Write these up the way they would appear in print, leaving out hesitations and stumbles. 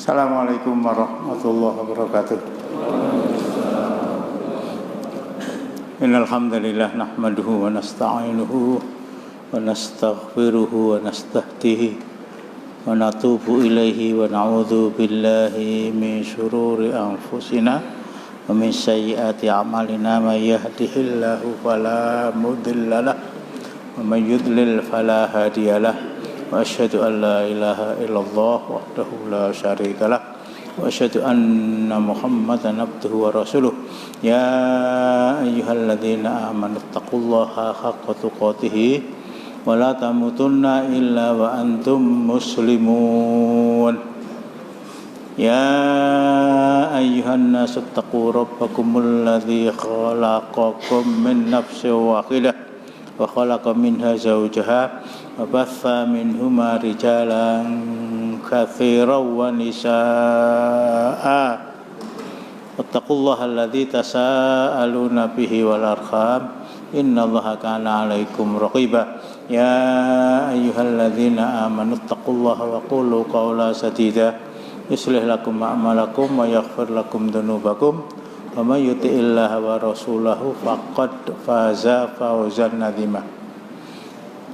Assalamualaikum warahmatullahi wabarakatuh. Innal hamdalillah nahmaduhu wa nasta'inuhu wa nastaghfiruhu wa nastahdihi wa natubu ilaihi wa na'udzu billahi min syururi anfusina wa min sayyiati a'malina may yahdihillahu fala mudhillalah wa may yudlil fala hadiyalah. Wa asyhadu an la ilaha illallah wahdahu la syarikalah wa asyhadu anna Muhammadan abduhu wa rasuluh. Ya ayyuhalladzina amanu taqullaha haqqa tuqatih wa la tamutunna illa wa antum muslimun. Ya ayyuhan nasu taqu rabbakumul ladzi khalaqakum min nafsin wahidah wa khalaqa minha zawjaha wa batha minhuma rijalan katsiran wa nisaa. Wattaqullaha alladzi tasaaluna bihi wal arham innallaha kana 'alaikum raqiba. Ya ayyuhalladzina amanu taqullaha wa qulu qawlan sadida yuslih lakum a'malakum wa yaghfir lakum dzunubakum wa may yuti'illaha wa rasulahu faqad faza fawzan 'azima.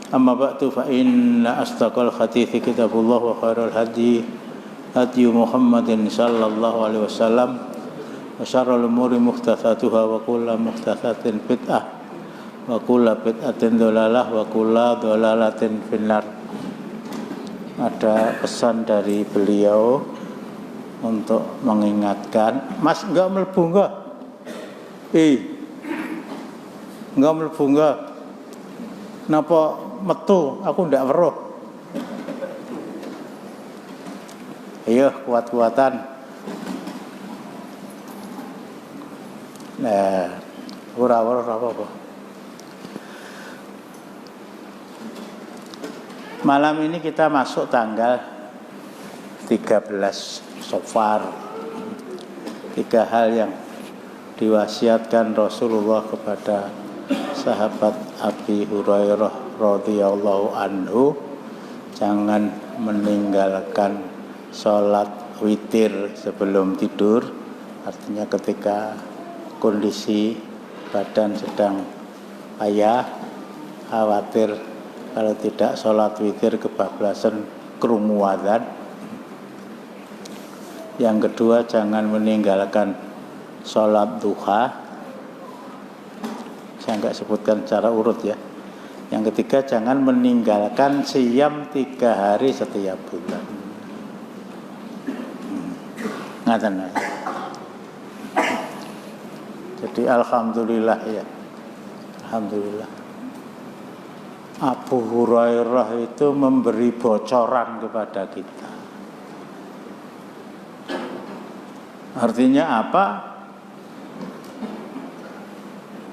Amma ba'du fa inna asdaqal hadithi kitabullah wa khairul hadi Muhammadin sallallahu alaihi wasallam wa syarrul umuri muhdatsatuha wa kullu muhdatsatin bid'ah wa kullu bid'atin dhalalah wa kullu dhalalatin finnar. Ada pesan dari beliau untuk mengingatkan, Mas enggak mlebu enggak? Enggak mlebu enggak? Napa metu? Aku ndak weruh. Ayo kuat-kuatan. Nah, ora apa-apa. Malam ini kita masuk tanggal 13 Safar. 3 hal yang diwasiatkan Rasulullah kepada sahabat Abi Hurairah radhiyallahu anhu, jangan meninggalkan sholat witir sebelum tidur. Artinya ketika kondisi badan sedang payah, khawatir kalau tidak sholat witir kebablasan krungu adzan. Yang kedua, jangan meninggalkan sholat duha. Saya enggak sebutkan secara urut ya. Yang ketiga, jangan meninggalkan siyam 3 hari setiap bulan. Ngaten. Jadi alhamdulillah ya. Alhamdulillah. Abu Hurairah itu memberi bocoran kepada kita. Artinya apa?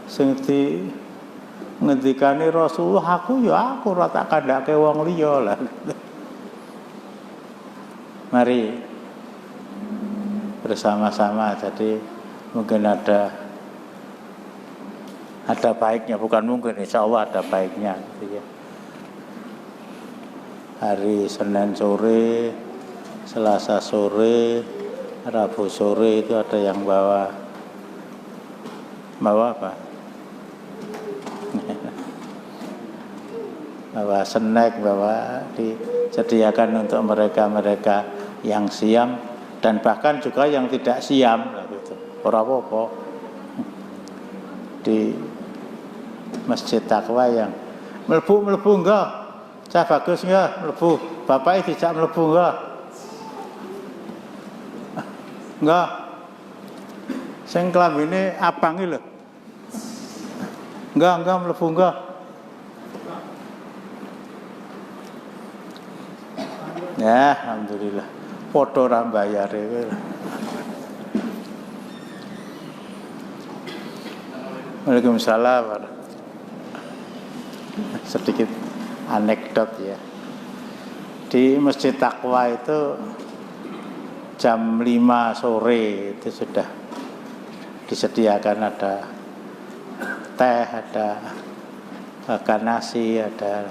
Sing di ngendikane Rasulullah, aku ora tak kandhake wong liya lah. Mari bersama-sama, jadi mungkin ada baiknya, bukan mungkin, insyaallah ada baiknya gitu ya. Hari Senin sore, Selasa sore, Rabu sore itu ada yang bawa apa? Bawa snack, disediakan untuk mereka-mereka yang siam dan bahkan juga yang tidak siam gitu. Ora apa-apa. Di Masjid Taqwa yang mlebu enggak? Cah bagus enggak mlebu? Bapake dijak mlebu enggak? Enggak. Sing klambine abang iki lho. Enggak mlebu enggak. Ya, alhamdulillah. Padha ra mbayare kowe. Waalaikumsalam. Sedikit anekdot ya. Di Masjid Taqwa itu jam 5 sore itu sudah disediakan ada teh, ada makan nasi, ada.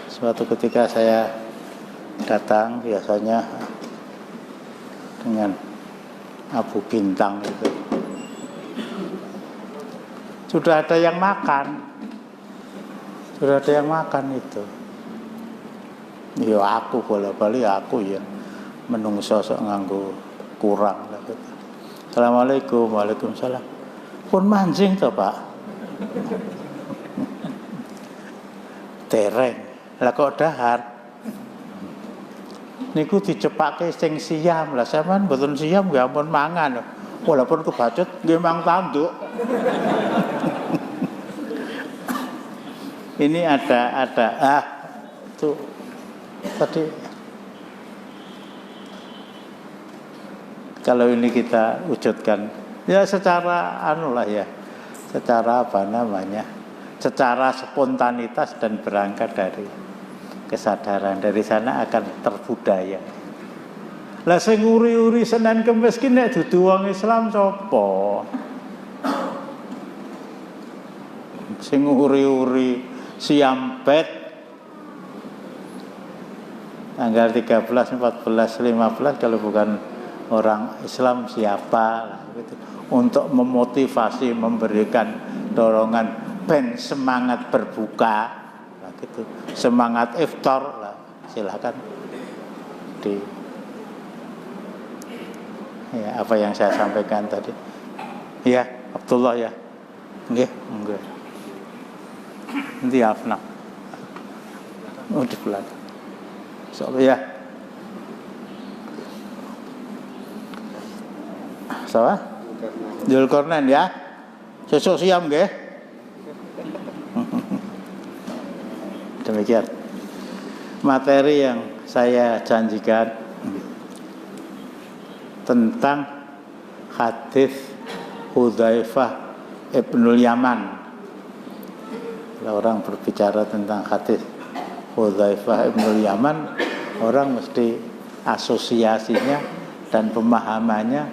Suatu ketika saya datang, biasanya dengan Abu Bintang itu. Sudah ada yang makan. Sudah ada yang makan itu. Ya aku bola-bali aku ya menungso sok nganggo kurang lah gitu. Assalamualaikum, waalaikumsalam. Pun mancing toh Pak. Tereng. Lah kok dahar. Niku dicepake sing siam lah, sampean mboten siam nggih ampun mangan. Walaupun kebacut nggih mang tanduk. Ini ada tuh tadi kalau ini kita wujudkan ya secara anulah ya, secara apa namanya, secara spontanitas dan berangkat dari kesadaran, dari sana akan terbudaya. Lah sing uri-uri Senin Kamis ki nek dudu wong Islam sapa? Sing uri-uri siam bet tanggal 13, 14, 15 kalau bukan orang Islam siapa gitu. Untuk memotivasi, memberikan dorongan ben semangat berbuka lah gitu. Semangat iftar lah silakan di ya apa yang saya sampaikan tadi. Ya, Abdullah ya. Nggih. Nanti Afna. Oh di belakang. Insyaallah ya. Sawa? Dzulkarnain ya. Sesuk siam nggih. Demikian materi yang saya janjikan tentang hadis Hudzaifah Ibnul Yaman. Kalau orang berbicara tentang hadis Hudzaifah Ibnul Yaman, orang mesti asosiasinya dan pemahamannya,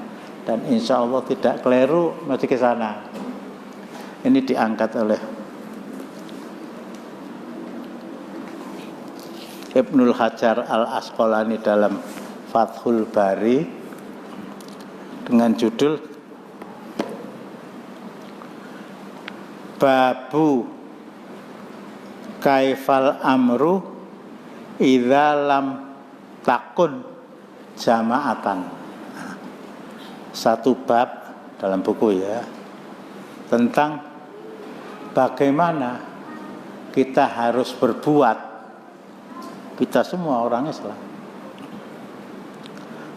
dan insya Allah tidak keliru mesti ke sana. Ini diangkat oleh Ibnul Hajar Al-Asqalani dalam Fathul Bari dengan judul Babu Kaifal Amru Idza lam takun jama'atan. Satu bab dalam buku ya, tentang bagaimana kita harus berbuat, kita semua orang Islam.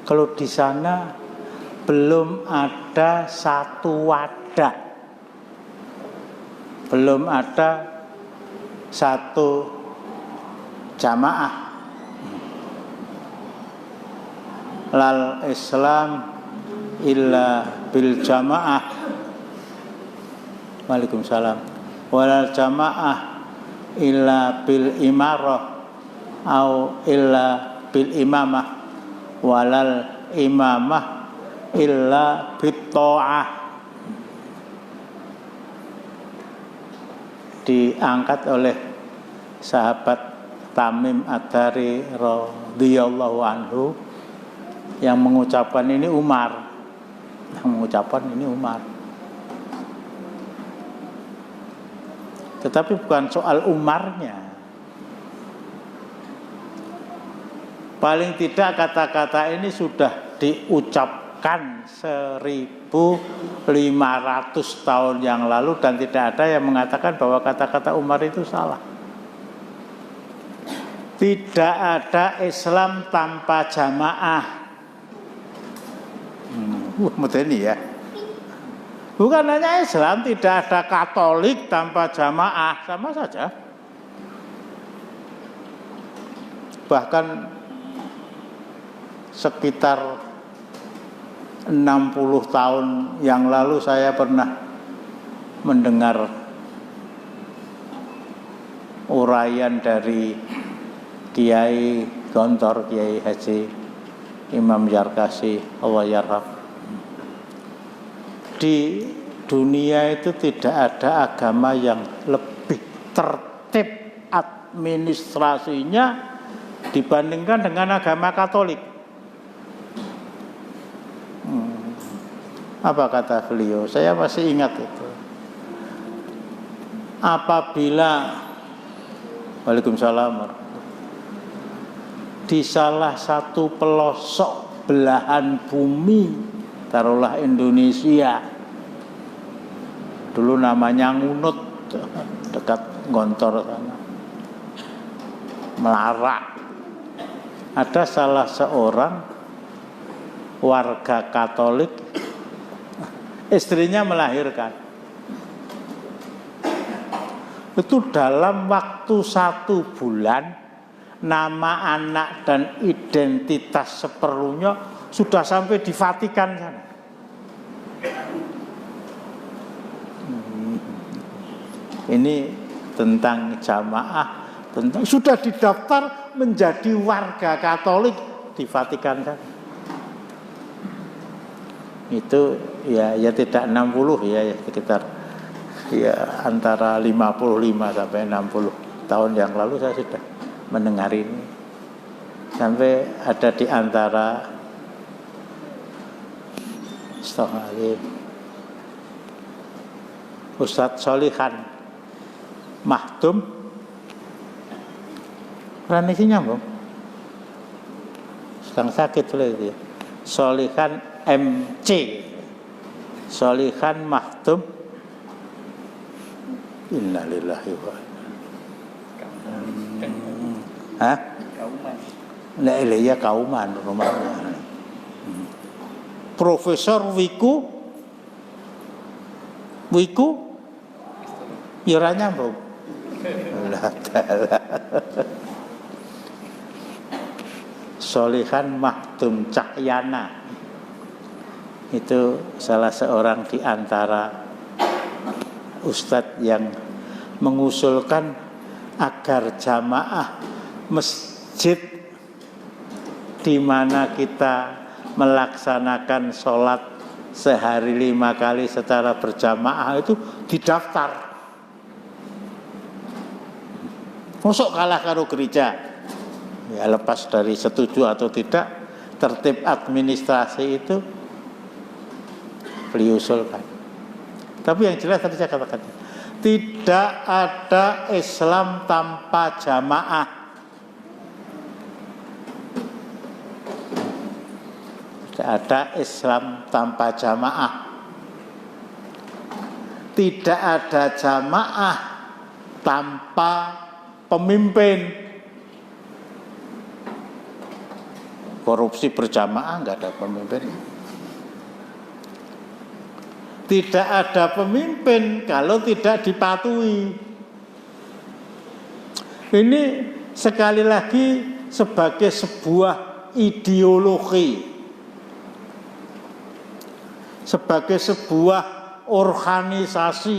Kalau di sana belum ada satu wadah, belum ada satu jamaah. Lal Islam illa bil jamaah. Waalaikumsalam. Walal jamaah illa bil imarah au illa bil imamah. Walal imamah illa bit ta'ah. Diangkat oleh sahabat Tamim Ad-Dari radhiyallahu anhu, yang mengucapkan ini Umar, tetapi bukan soal Umarnya. Paling tidak kata-kata ini sudah diucapkan 1500 tahun yang lalu, dan tidak ada yang mengatakan bahwa kata-kata Umar itu salah. Tidak ada Islam tanpa jamaah. Medeni ya. Bukan hanya Islam, tidak ada Katolik tanpa jamaah, sama saja. Bahkan sekitar 60 tahun yang lalu saya pernah mendengar uraian dari Kiai Gontor, Kiai Haji Imam Yarkasi, Allah yarham. Di dunia itu tidak ada agama yang lebih tertib administrasinya dibandingkan dengan agama Katolik. Apa kata beliau? Saya masih ingat itu. Apabila Waalaikumsalam di salah satu pelosok belahan bumi, taruhlah Indonesia, dulu namanya Ngunut, dekat Gontor sana, Melarak, ada salah seorang warga Katolik, istrinya melahirkan. Itu dalam waktu 1 bulan, nama anak dan identitas seperlunya sudah sampai di Vatikan sana. Ini tentang jamaah, tentang sudah didaftar menjadi warga Katolik di Vatikan sana. Itu ya tidak 60 ya sekitar ya antara 55 sampai 60 tahun yang lalu saya sudah mendengar ini. Sampai ada di antara Ustadz Solihan Mahdum, ranisinya nyambung, sedang sakit lagi. Solihan MC, Solihan Mahdum, innalillahi wa inna. Nah, iya kauman rumahnya. Profesor Wiku ya nyambung. Solihan Mahdum Cahyana, itu salah seorang di antara ustadz yang mengusulkan agar jamaah masjid di mana kita melaksanakan sholat sehari 5 kali secara berjamaah itu didaftar. Mosok kalah karo gereja? Ya lepas dari setuju atau tidak, tertib administrasi itu beliau usulkan. Tapi yang jelas tadi saya katakan, tidak ada Islam tanpa jamaah. Tidak ada Islam tanpa jamaah. Tidak ada jamaah tanpa pemimpin. Korupsi berjamaah nggak ada pemimpin. Tidak ada pemimpin kalau tidak dipatuhi. Ini sekali lagi sebagai sebuah ideologi, sebagai sebuah organisasi,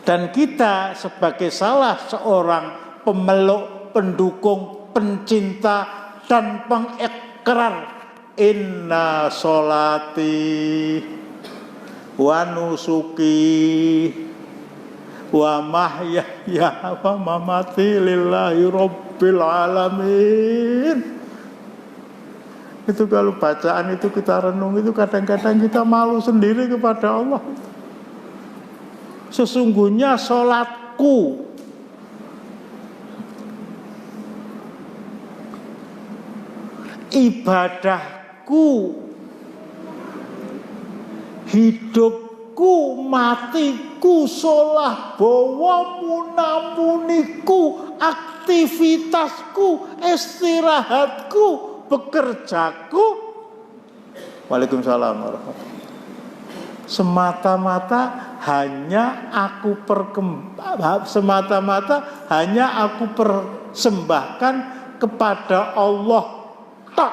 dan kita sebagai salah seorang pemeluk, pendukung, pencinta dan pengikrar, inna sholati wa nusuki wa mahyaya wa mamati lillahi rabbil alamin. Itu kalau bacaan itu kita renung, itu kadang-kadang kita malu sendiri kepada Allah. Sesungguhnya sholatku, ibadahku, hidupku, matiku, sholah bawa munamuniku, aktivitasku, istirahatku, bekerjaku, waalaikumsalam warahmatullahi, semata-mata hanya aku persembahkan kepada Allah tak.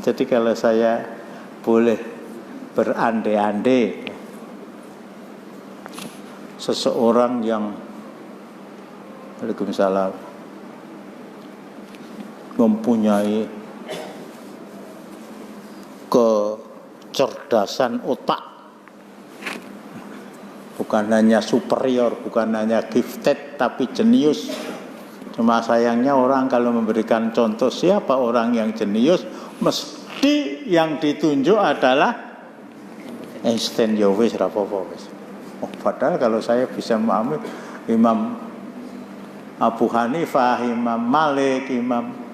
Jadi kalau saya boleh berandai-andai, seseorang yang Waalaikumsalam mempunyai kecerdasan otak, bukan hanya superior, bukan hanya gifted, tapi jenius. Cuma sayangnya orang kalau memberikan contoh siapa orang yang jenius, mesti yang ditunjuk adalah Einstein. Ya wis rapopo wis. Padahal kalau saya bisa memahami Imam Abu Hanifah, Imam Malik, Imam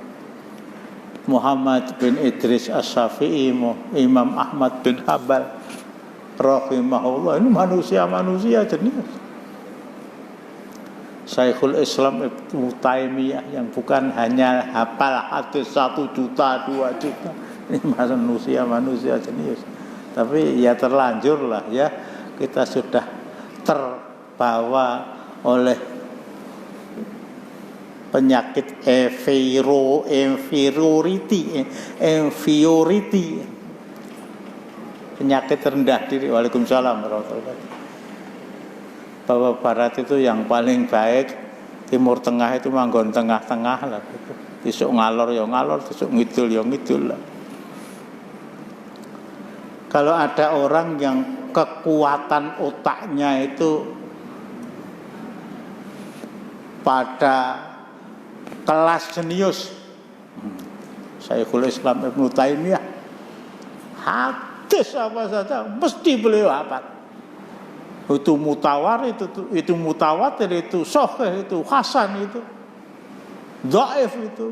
Muhammad bin Idris As-Syafi'i, Imam Ahmad bin Hanbal rahimahullah, ini manusia-manusia jenius. Syekhul Islam Ibnu Taimiyah yang bukan hanya hafal hadis 1 juta, 2 juta, ini manusia-manusia jenius. Tapi ya terlanjurlah ya, kita sudah terbawa oleh penyakit inferiority, penyakit rendah diri. Waalaikumsalam warahmatullahi wabarakatuh. Bahwa Barat itu yang paling baik, Timur Tengah itu manggon tengah-tengah lah. Besok ngalor ya ngalor, besok ngidul ya ngidul lah. Kalau ada orang yang kekuatan otaknya itu pada kelas jenius, Syekhul Islam Ibnu Taimiyah, hadis apa saja mesti beliau hafal. Itu mutawatir, itu sahih, itu hasan, itu dhaif, itu.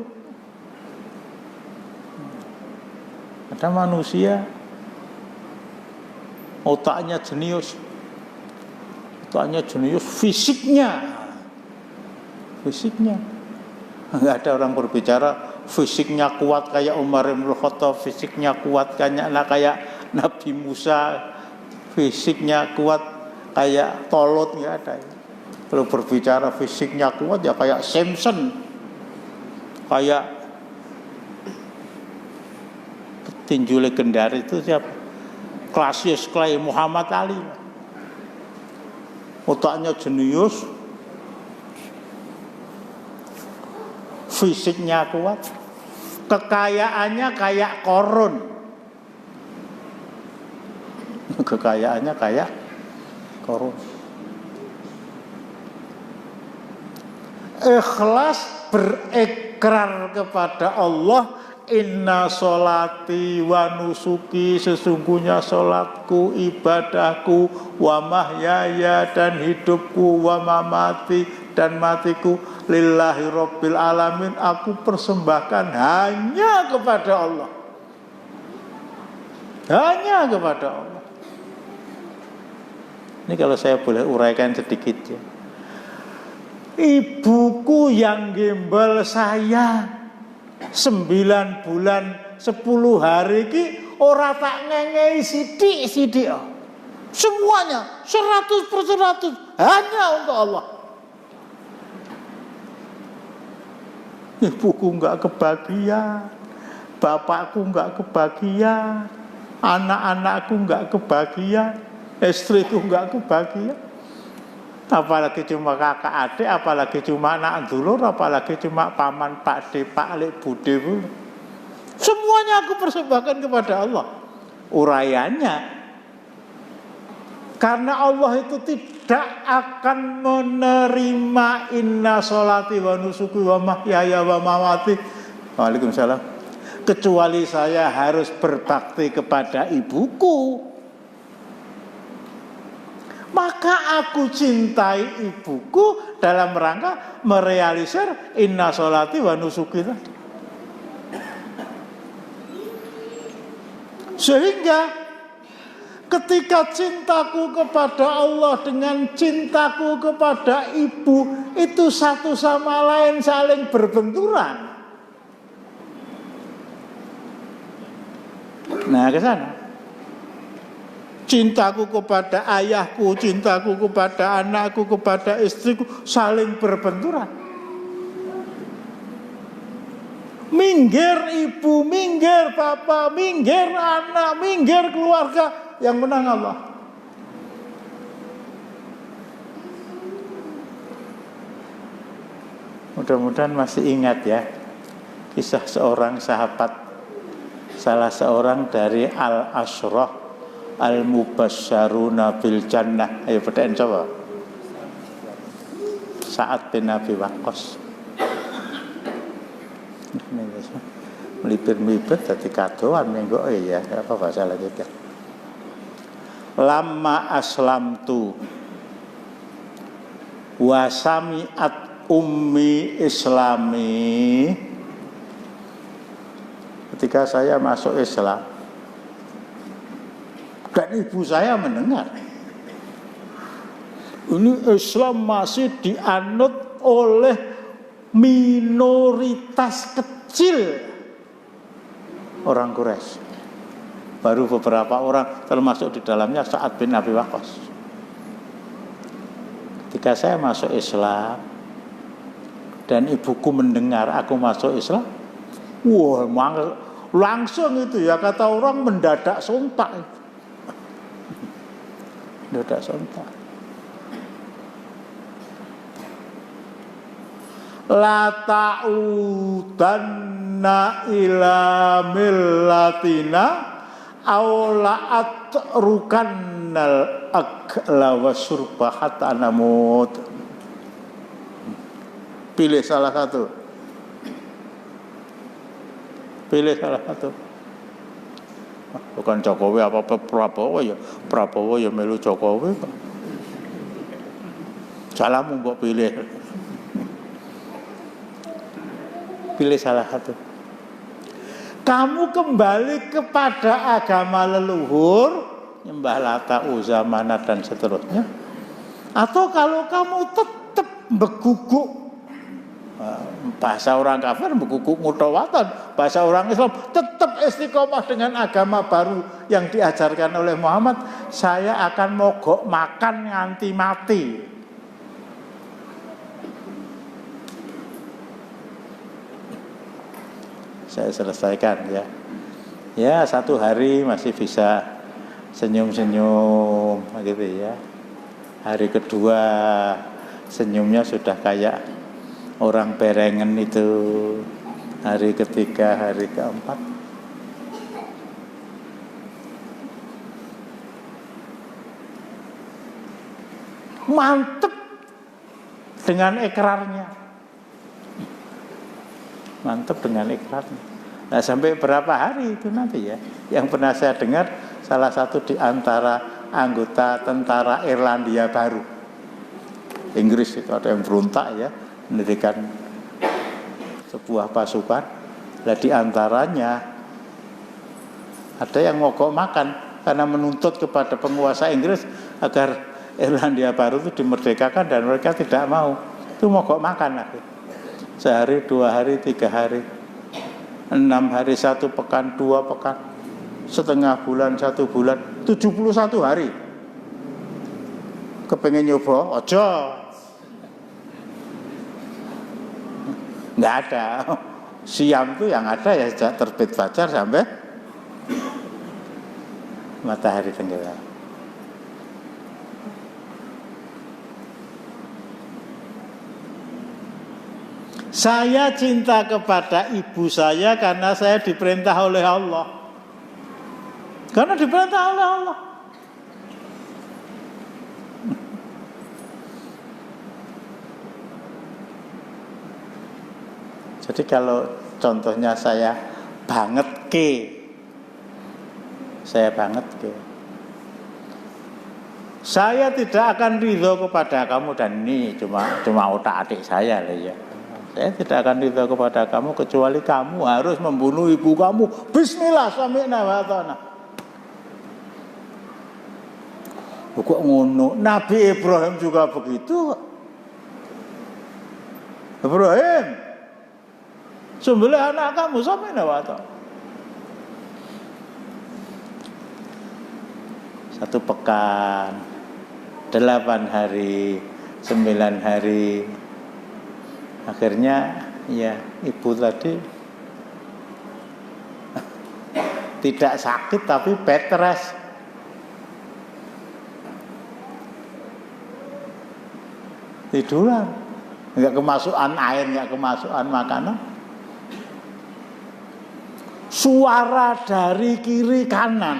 Ada manusia otaknya jenius, fisiknya. Enggak ada orang berbicara fisiknya kuat kayak Umar bin Khattab, fisiknya kuat kayak Nabi Musa, fisiknya kuat kayak Tolut, enggak ada. Kalau berbicara fisiknya kuat ya kayak Simpson, kayak petinju legendaris itu siapa? Cassius Clay, Muhammad Ali. Otaknya jenius, fisiknya kuat, kekayaannya kayak Korun. Kekayaannya kayak Korun. Ikhlas berikrar kepada Allah, inna sholati wa nusuki, sesungguhnya sholatku, ibadahku, wa mahyaya, dan hidupku, wa mamati, dan matiku, lillahi rabbil alamin, aku persembahkan hanya kepada Allah. Hanya kepada Allah. Ini kalau saya boleh uraikan sedikit ya. Ibuku yang gembel saya 9 bulan 10 hari ki ora tak ngengei sidik-sidik. Semuanya 100% hanya untuk Allah. Ibuku enggak kebahagiaan, bapakku enggak kebahagiaan, anak-anakku enggak kebahagiaan, istriku enggak kebahagiaan. Apalagi cuma kakak adik, apalagi cuma anak dulur, apalagi cuma paman, pakde, paklik, bude. Semuanya aku persembahkan kepada Allah. Urayanya, karena Allah itu tidak akan menerima inna sholati wa nusuki wa mahyaya wa mamati. Waalaikumsalam. Kecuali saya harus berbakti kepada ibuku. Maka aku cintai ibuku dalam rangka merealisir inna sholati wa nusuki. Sehingga ketika cintaku kepada Allah dengan cintaku kepada ibu itu satu sama lain saling berbenturan. Nah, ke sana. Cintaku kepada ayahku, cintaku kepada anakku, kepada istriku saling berbenturan. Minggir ibu, minggir bapak, minggir anak, minggir keluarga, yang menang Allah. Mudah-mudahan masih ingat ya kisah seorang sahabat, salah seorang dari Al-Ashrah al-mubasysyaruna bil jannah. Ayo petain coba. Sa'ad bin Abi Waqqas. Melipir-melipir dadi kadoan mengko ya apa bahasa lagi kan. Lamma aslamtu wa sami'at ummi islami. Ketika saya masuk Islam dan ibu saya mendengar ini Islam masih dianut oleh minoritas kecil orang Quraisy. Baru beberapa orang termasuk di dalamnya Sa'ad bin Abi Waqqas. Ketika saya masuk Islam dan ibuku mendengar aku masuk Islam, wah, langsung itu ya kata orang mendadak sontak. Mendadak sontak. La ta'udanna ila millatina aw la atrukannal akla wasyurba hatta namut. Pilih salah satu. Pilih salah satu. Bukan Jokowi apa Prabowo ya. Prabowo ya melu Jokowi. Salahmu mbok pilih. Pilih salah satu. Kamu kembali kepada agama leluhur, nyembah Lata, Uzza, Manat dan seterusnya. Atau kalau kamu tetap beguguk, bahasa orang kafir beguguk mutawatan, bahasa orang Islam tetap istiqomah dengan agama baru yang diajarkan oleh Muhammad, saya akan mogok makan nganti mati. Saya selesaikan ya. Ya, satu hari masih bisa senyum-senyum gitu ya. Hari kedua senyumnya sudah kayak orang berengen itu. Hari ketiga, hari keempat mantep dengan ikrarnya. Mantap dengan ikrarnya. Nah, sampai berapa hari itu nanti ya? Yang pernah saya dengar salah satu di antara anggota tentara Irlandia Baru, Inggris itu ada yang berontak ya, mendirikan sebuah pasukan. Nah, di antaranya ada yang mogok makan karena menuntut kepada penguasa Inggris agar Irlandia Baru itu dimerdekakan dan mereka tidak mau. Itu mogok makan lagi. Sehari, 2 hari, 3 hari, 6 hari, 1 pekan, 2 pekan, setengah bulan, 1 bulan, 71 hari. Kepengen nyoba, ojo. Nggak ada. Siam itu yang ada ya sejak terbit fajar sampai matahari tenggelam. Saya cinta kepada ibu saya karena saya diperintah oleh Allah. Karena diperintah oleh Allah. Jadi kalau contohnya saya banget ke, saya tidak akan ridho kepada kamu, dan ini cuma otak adik saya lah ya. Saya tidak akan ridho kepada kamu kecuali kamu harus membunuh ibu kamu. Bismillah, sami'na wa ata'na. Kok ngono? Nabi Ibrahim juga begitu. Ibrahim, sembelih anak kamu, sami'na wa ata'na. 1 pekan, 8 hari, 9 hari. Akhirnya ya ibu tadi tidak sakit tapi bed rest. Tiduran, nggak kemasukan air, nggak kemasukan makanan. Suara dari kiri kanan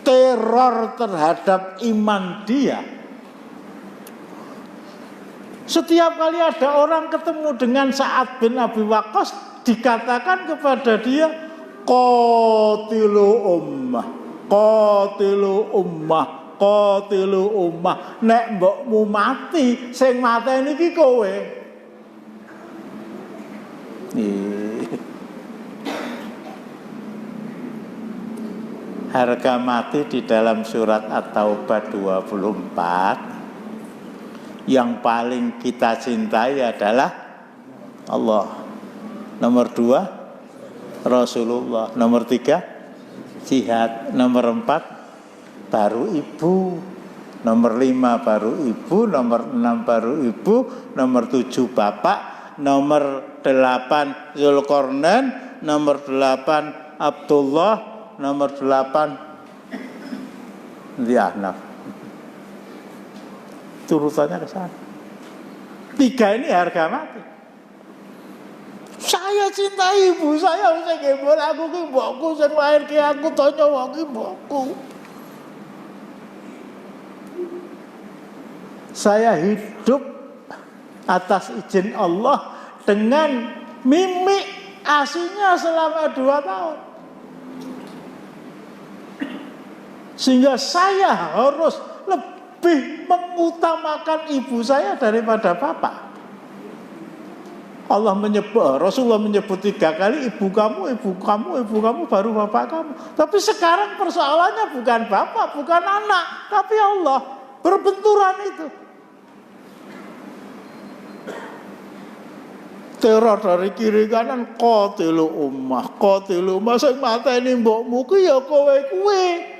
teror terhadap iman dia. Setiap kali ada orang ketemu dengan Sa'ad bin Abi Waqqas, dikatakan kepada dia, qatilu ummah, qatilu ummah, qatilu ummah. Nek mbokmu mati, sing mateni iki kowe. Harga mati di dalam surat At-Taubah 24, yang paling kita cintai adalah Allah. Nomor 2 Rasulullah. Nomor 3 jihad. Nomor 4 baru ibu. Nomor 5 baru ibu. Nomor 6 baru ibu. Nomor 7 bapak. Nomor 8 Zulkarnain. Nomor 8 Abdullah. Nomor 8 Diahnaf. Urutannya ke sana. 3 ini harga mati. Saya cintai ibu saya, saya gembol aku ki mbokku, sing lairke aku to nyawa ki mbokku. Saya hidup atas izin Allah dengan mimik aslinya selama 2 tahun. Sehingga saya harus lebih mengutamakan ibu saya daripada bapak. Allah menyebut, Rasulullah menyebut 3 kali ibu kamu, ibu kamu, ibu kamu, baru bapak kamu. Tapi sekarang persoalannya bukan bapak, bukan anak, tapi Allah. Berbenturan itu. Teror dari kiri kanan, qatilu ummah, qatilu ummah, sing mateni mbokmu ku ya kowe kuwe.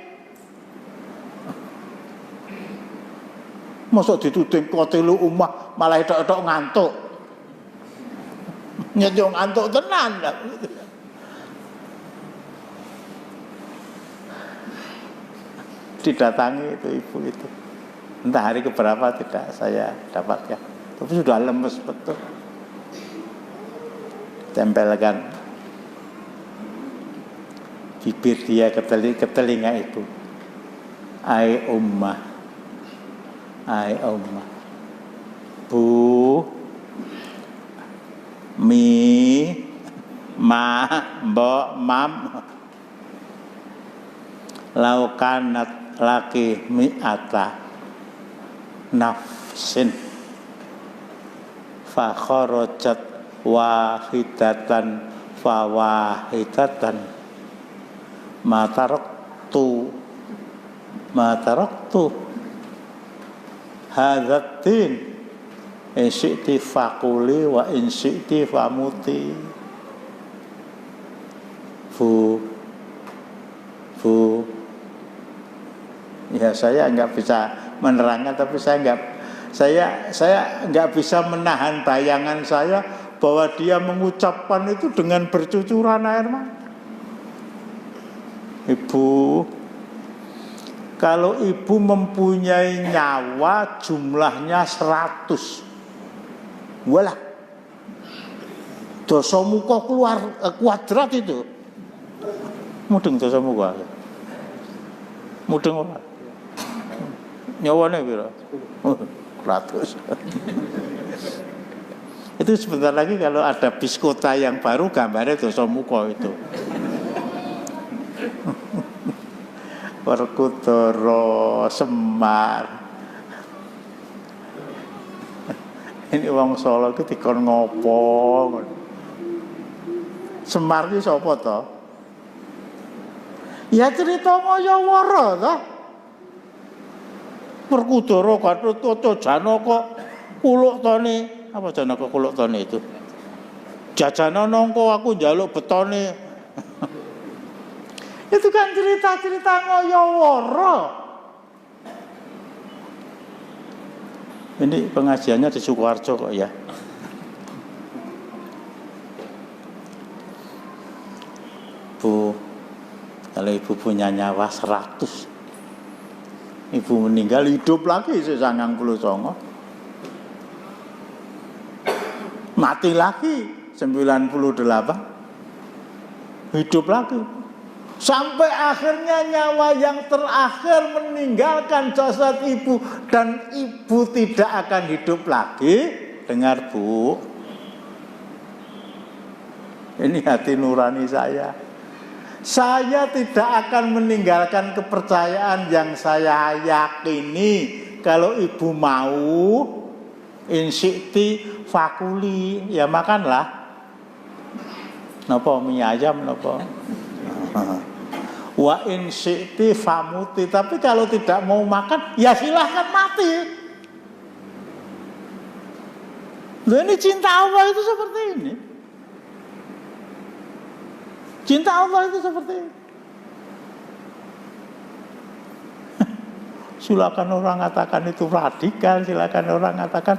Masa dituding qatilu ummah malah tok-tok ngantuk. Nyedok ngantuk tenan. Didatangi itu ibu itu. Entah hari keberapa tidak saya dapatkan. Tapi sudah lemes betul. Tempelkan bibir dia ke telinga ibu. Ai ummah, ai ummah, bu, mi, ma, mbok, mam, laukanat laki mi'ata nafsin fa kharajat wahidatan fa wahidatan ma taraktu hadzatin in syi'ti faquli wa in syi'ti famuti. Bu, ya saya enggak bisa menerangkan, tapi saya enggak bisa menahan bayangan saya bahwa dia mengucapkan itu dengan bercucuran air mata. Ibu, kalau ibu mempunyai nyawa jumlahnya 100, walah, dosamu kok keluar kuadrat itu. Mudeng dosamu kok. Mudeng ora? Nyawane pira? 100. Itu sebentar lagi kalau ada bis kota yang baru gambarnya dosamu kok itu. Werkudara Semar. Ini wong Solo iki dikon ngopo? Semar iki sapa to? Ya cerita Mayawara to. Werkudara Gatotkaca Janaka Kuluktane, apa Janaka Kuluktane itu? Jajana nangka aku njaluk betone. Itu kan cerita-cerita Mayawara. Ini pengajiannya di Sukoharjo kok ya. Bu, kalau ibu punya nyawa 100, ibu meninggal hidup lagi 99, mati lagi 98, hidup lagi. Sampai akhirnya nyawa yang terakhir meninggalkan jasad ibu, dan ibu tidak akan hidup lagi. Dengar Bu, ini hati nurani saya. Saya tidak akan meninggalkan kepercayaan yang saya yakini. Kalau ibu mau, insyikti fakuli, ya makanlah. Napa mie ayam napa? Wa insyikti famuti. Tapi kalau tidak mau makan, ya silahkan mati. Loh, ini cinta Allah itu seperti ini. Cinta Allah itu seperti ini. Silakan orang katakan itu radikal, silakan orang katakan.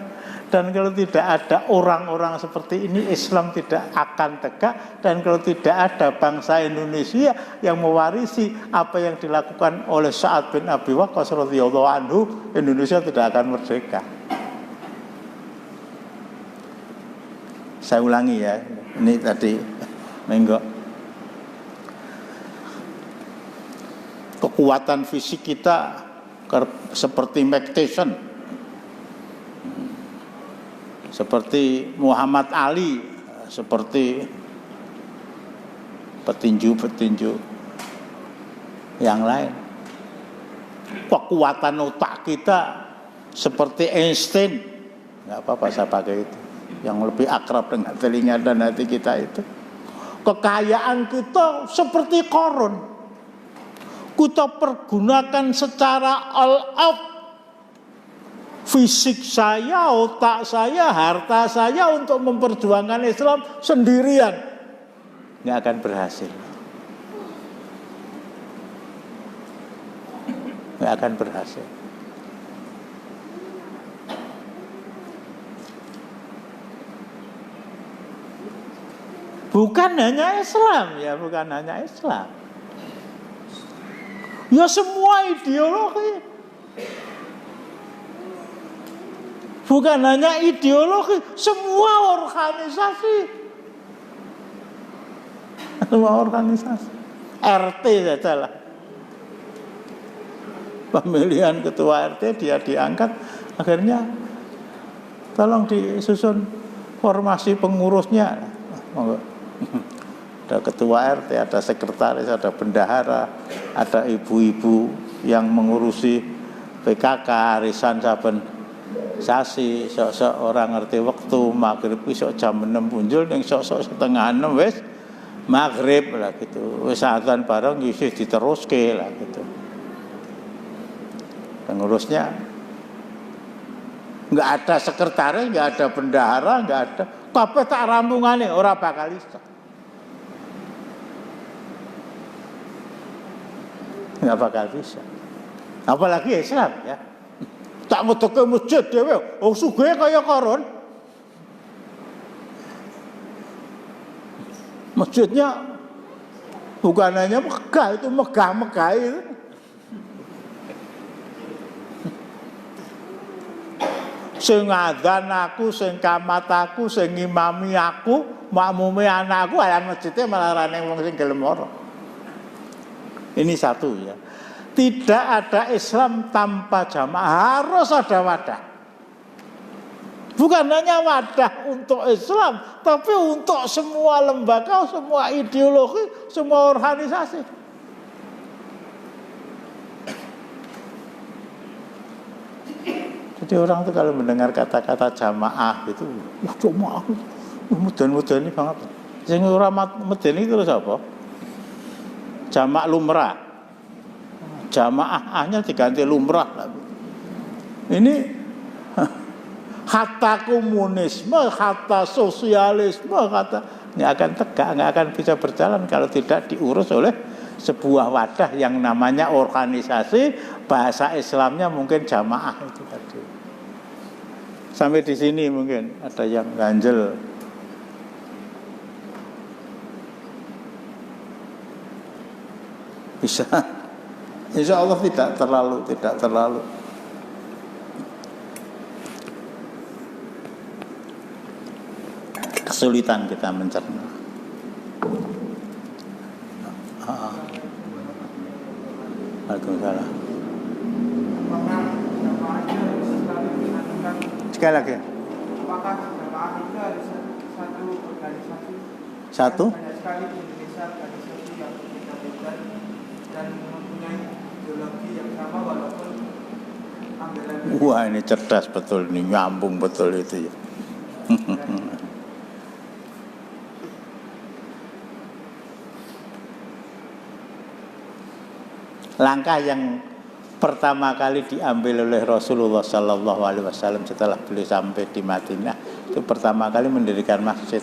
Dan kalau tidak ada orang-orang seperti ini, Islam tidak akan tegak. Dan kalau tidak ada bangsa Indonesia yang mewarisi apa yang dilakukan oleh Sa'ad bin Abi Waqqas radhiyallahu anhu, Indonesia tidak akan merdeka. Saya ulangi ya, ini tadi menggo. Kekuatan fisik kita seperti Mike Tyson, seperti Muhammad Ali, seperti petinju-petinju yang lain. Kekuatan otak kita seperti Einstein, nggak apa-apa saya pakai itu, yang lebih akrab dengan telinga dan hati kita itu. Kekayaan kita seperti Qarun, kita pergunakan secara all out. Fisik saya, otak saya, harta saya untuk memperjuangkan Islam sendirian, nggak akan berhasil. Nggak akan berhasil. Bukan hanya Islam, ya bukan hanya Islam. Ya semua ideologi. Bukan hanya ideologi, semua organisasi. Semua organisasi. RT saja lah. Pemilihan ketua RT dia diangkat, akhirnya tolong disusun formasi pengurusnya. Ada ketua RT, ada sekretaris, ada bendahara, ada ibu-ibu yang mengurusi PKK, arisan saben sasi, sok-sok orang ngerti waktu maghrib isok jam 6 punjul, yang sok-sok setengah 6 wis maghrib lah gitu. Wis adzan bareng isih diteruske lah gitu. Pengurusnya enggak ada sekretaris, enggak ada bendahara, enggak ada. Kabeh tak rampungane ora bakal iso. Enggak bakal bisa. Apalagi Islam ya. Tak ngedeke masjid dhewe, wong sugih kaya Qarun. Masjidnya bukan hanya megah, itu megah-megah itu. Sing ngadzan aku, sing kamat aku, sing ngimami aku, makmume anakku, ayan masjidnya malah rane wong sing gelem ora. Ini satu ya. Tidak ada Islam tanpa jamaah, harus ada wadah. Bukan hanya wadah untuk Islam, tapi untuk semua lembaga, semua ideologi, semua organisasi. Jadi orang itu kalau mendengar kata-kata jamaah itu, jamaah, mudah-mudahan banget. Sing ora medeni terus apa? Jamak lumrah. Jamaahnya diganti lumrah. Ini kata komunisme, kata sosialisme, kata nggak akan tegak, nggak akan bisa berjalan kalau tidak diurus oleh sebuah wadah yang namanya organisasi. Bahasa Islamnya mungkin jamaah itu tadi. Sampai di sini mungkin ada yang ganjel. Bisa. Insya Allah tidak terlalu. Kesulitan kita mencerna. Waalaikumsalam. Apakah jamaah itu bisa saling disatukan? Sekali lagi. Apakah jamaah itu ada satu organisasi? Satu? Banyak sekali di Indonesia organisasi yang berbeda-beda dan mempunyai ideologi yang sama walaupun ambilan. Wah, ini cerdas betul, ini nyambung betul itu ya. Langkah yang pertama kali diambil oleh Rasulullah Sallallahu Alaihi Wasallam setelah beliau sampai di Madinah itu pertama kali mendirikan masjid.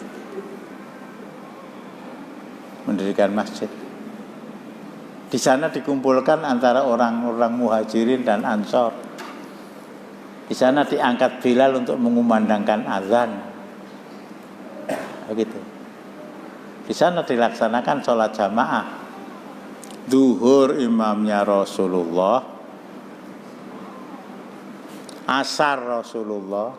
Di sana dikumpulkan antara orang-orang muhajirin dan ansor. Di sana diangkat Bilal untuk mengumandangkan azan. Begitu. Di sana dilaksanakan sholat jamaah. Zuhur imamnya Rasulullah, asar Rasulullah,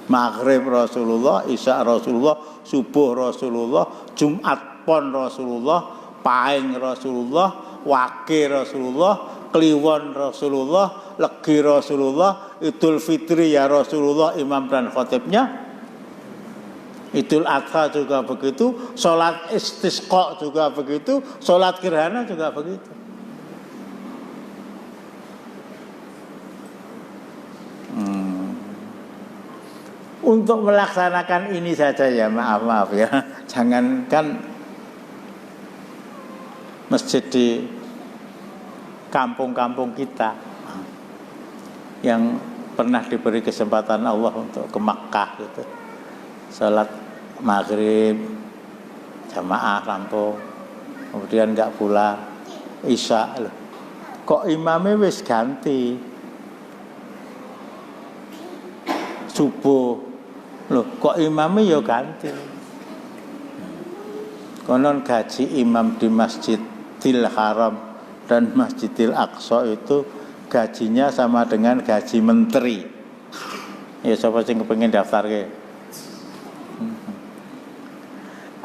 maghrib Rasulullah, isya Rasulullah, subuh Rasulullah, Jumat pon Rasulullah, paing Rasulullah, wake Rasulullah, kliwon Rasulullah, legi Rasulullah, Idul Fitri ya Rasulullah, imam dan khotibnya. Idul Adha juga begitu, sholat istisqa juga begitu, sholat gerhana juga begitu. Untuk melaksanakan ini saja ya maaf ya, jangankan masjid di kampung-kampung kita yang pernah diberi kesempatan Allah untuk ke Makkah gitu, sholat maghrib jamaah rampung, kemudian nggak pulang isya loh. Kok imamnya wis ganti subuh loh, kok imamnya ya ganti. Konon gaji imam di Masjidil Haram dan Masjidil Aqsa itu gajinya sama dengan gaji menteri. Ya siapa sing kepengin daftar ke?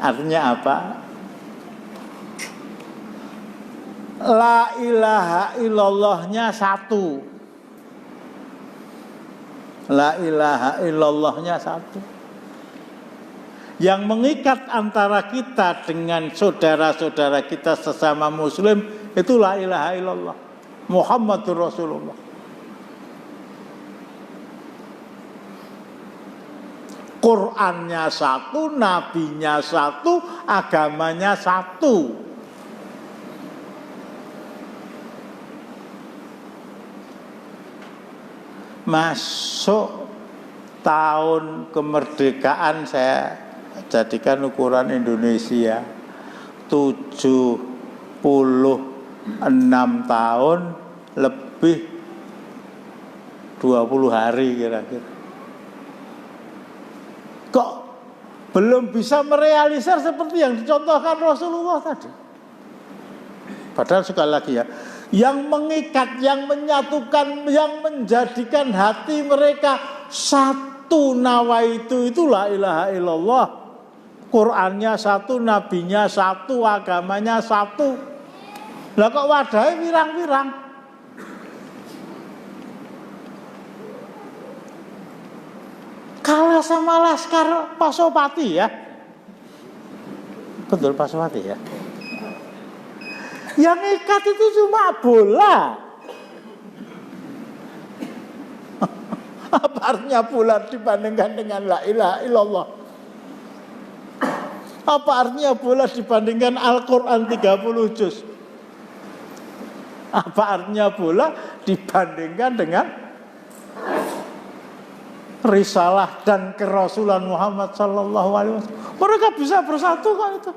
Artinya apa? La ilaha illallahnya satu. La ilaha illallahnya satu. Yang mengikat antara kita dengan saudara-saudara kita sesama muslim itu la ilaha illallah Muhammadur Rasulullah. Qurannya satu, nabinya satu, agamanya satu. Masuk tahun kemerdekaan saya jadikan ukuran Indonesia 76 tahun lebih 20 hari kira-kira. Kok belum bisa merealisir seperti yang dicontohkan Rasulullah tadi. Padahal sekali lagi ya, yang mengikat, yang menyatukan, yang menjadikan hati mereka satu nawaitu itu la ilaha illallah. Qurannya satu, nabinya satu, agamanya satu. Lah kok wadahnya wirang-wirang. Kalah sama Laskar Pasopati ya. Betul Pasopati ya. Yang ikat itu cuma bola. Apa artinya bola dibandingkan dengan la ilaha illallah? Apa artinya bola dibandingkan Al-Quran 30 juz? Apa artinya bola dibandingkan dengan risalah dan kerasulan Muhammad sallallahu alaihi wasallam? Mereka bisa bersatu kan itu.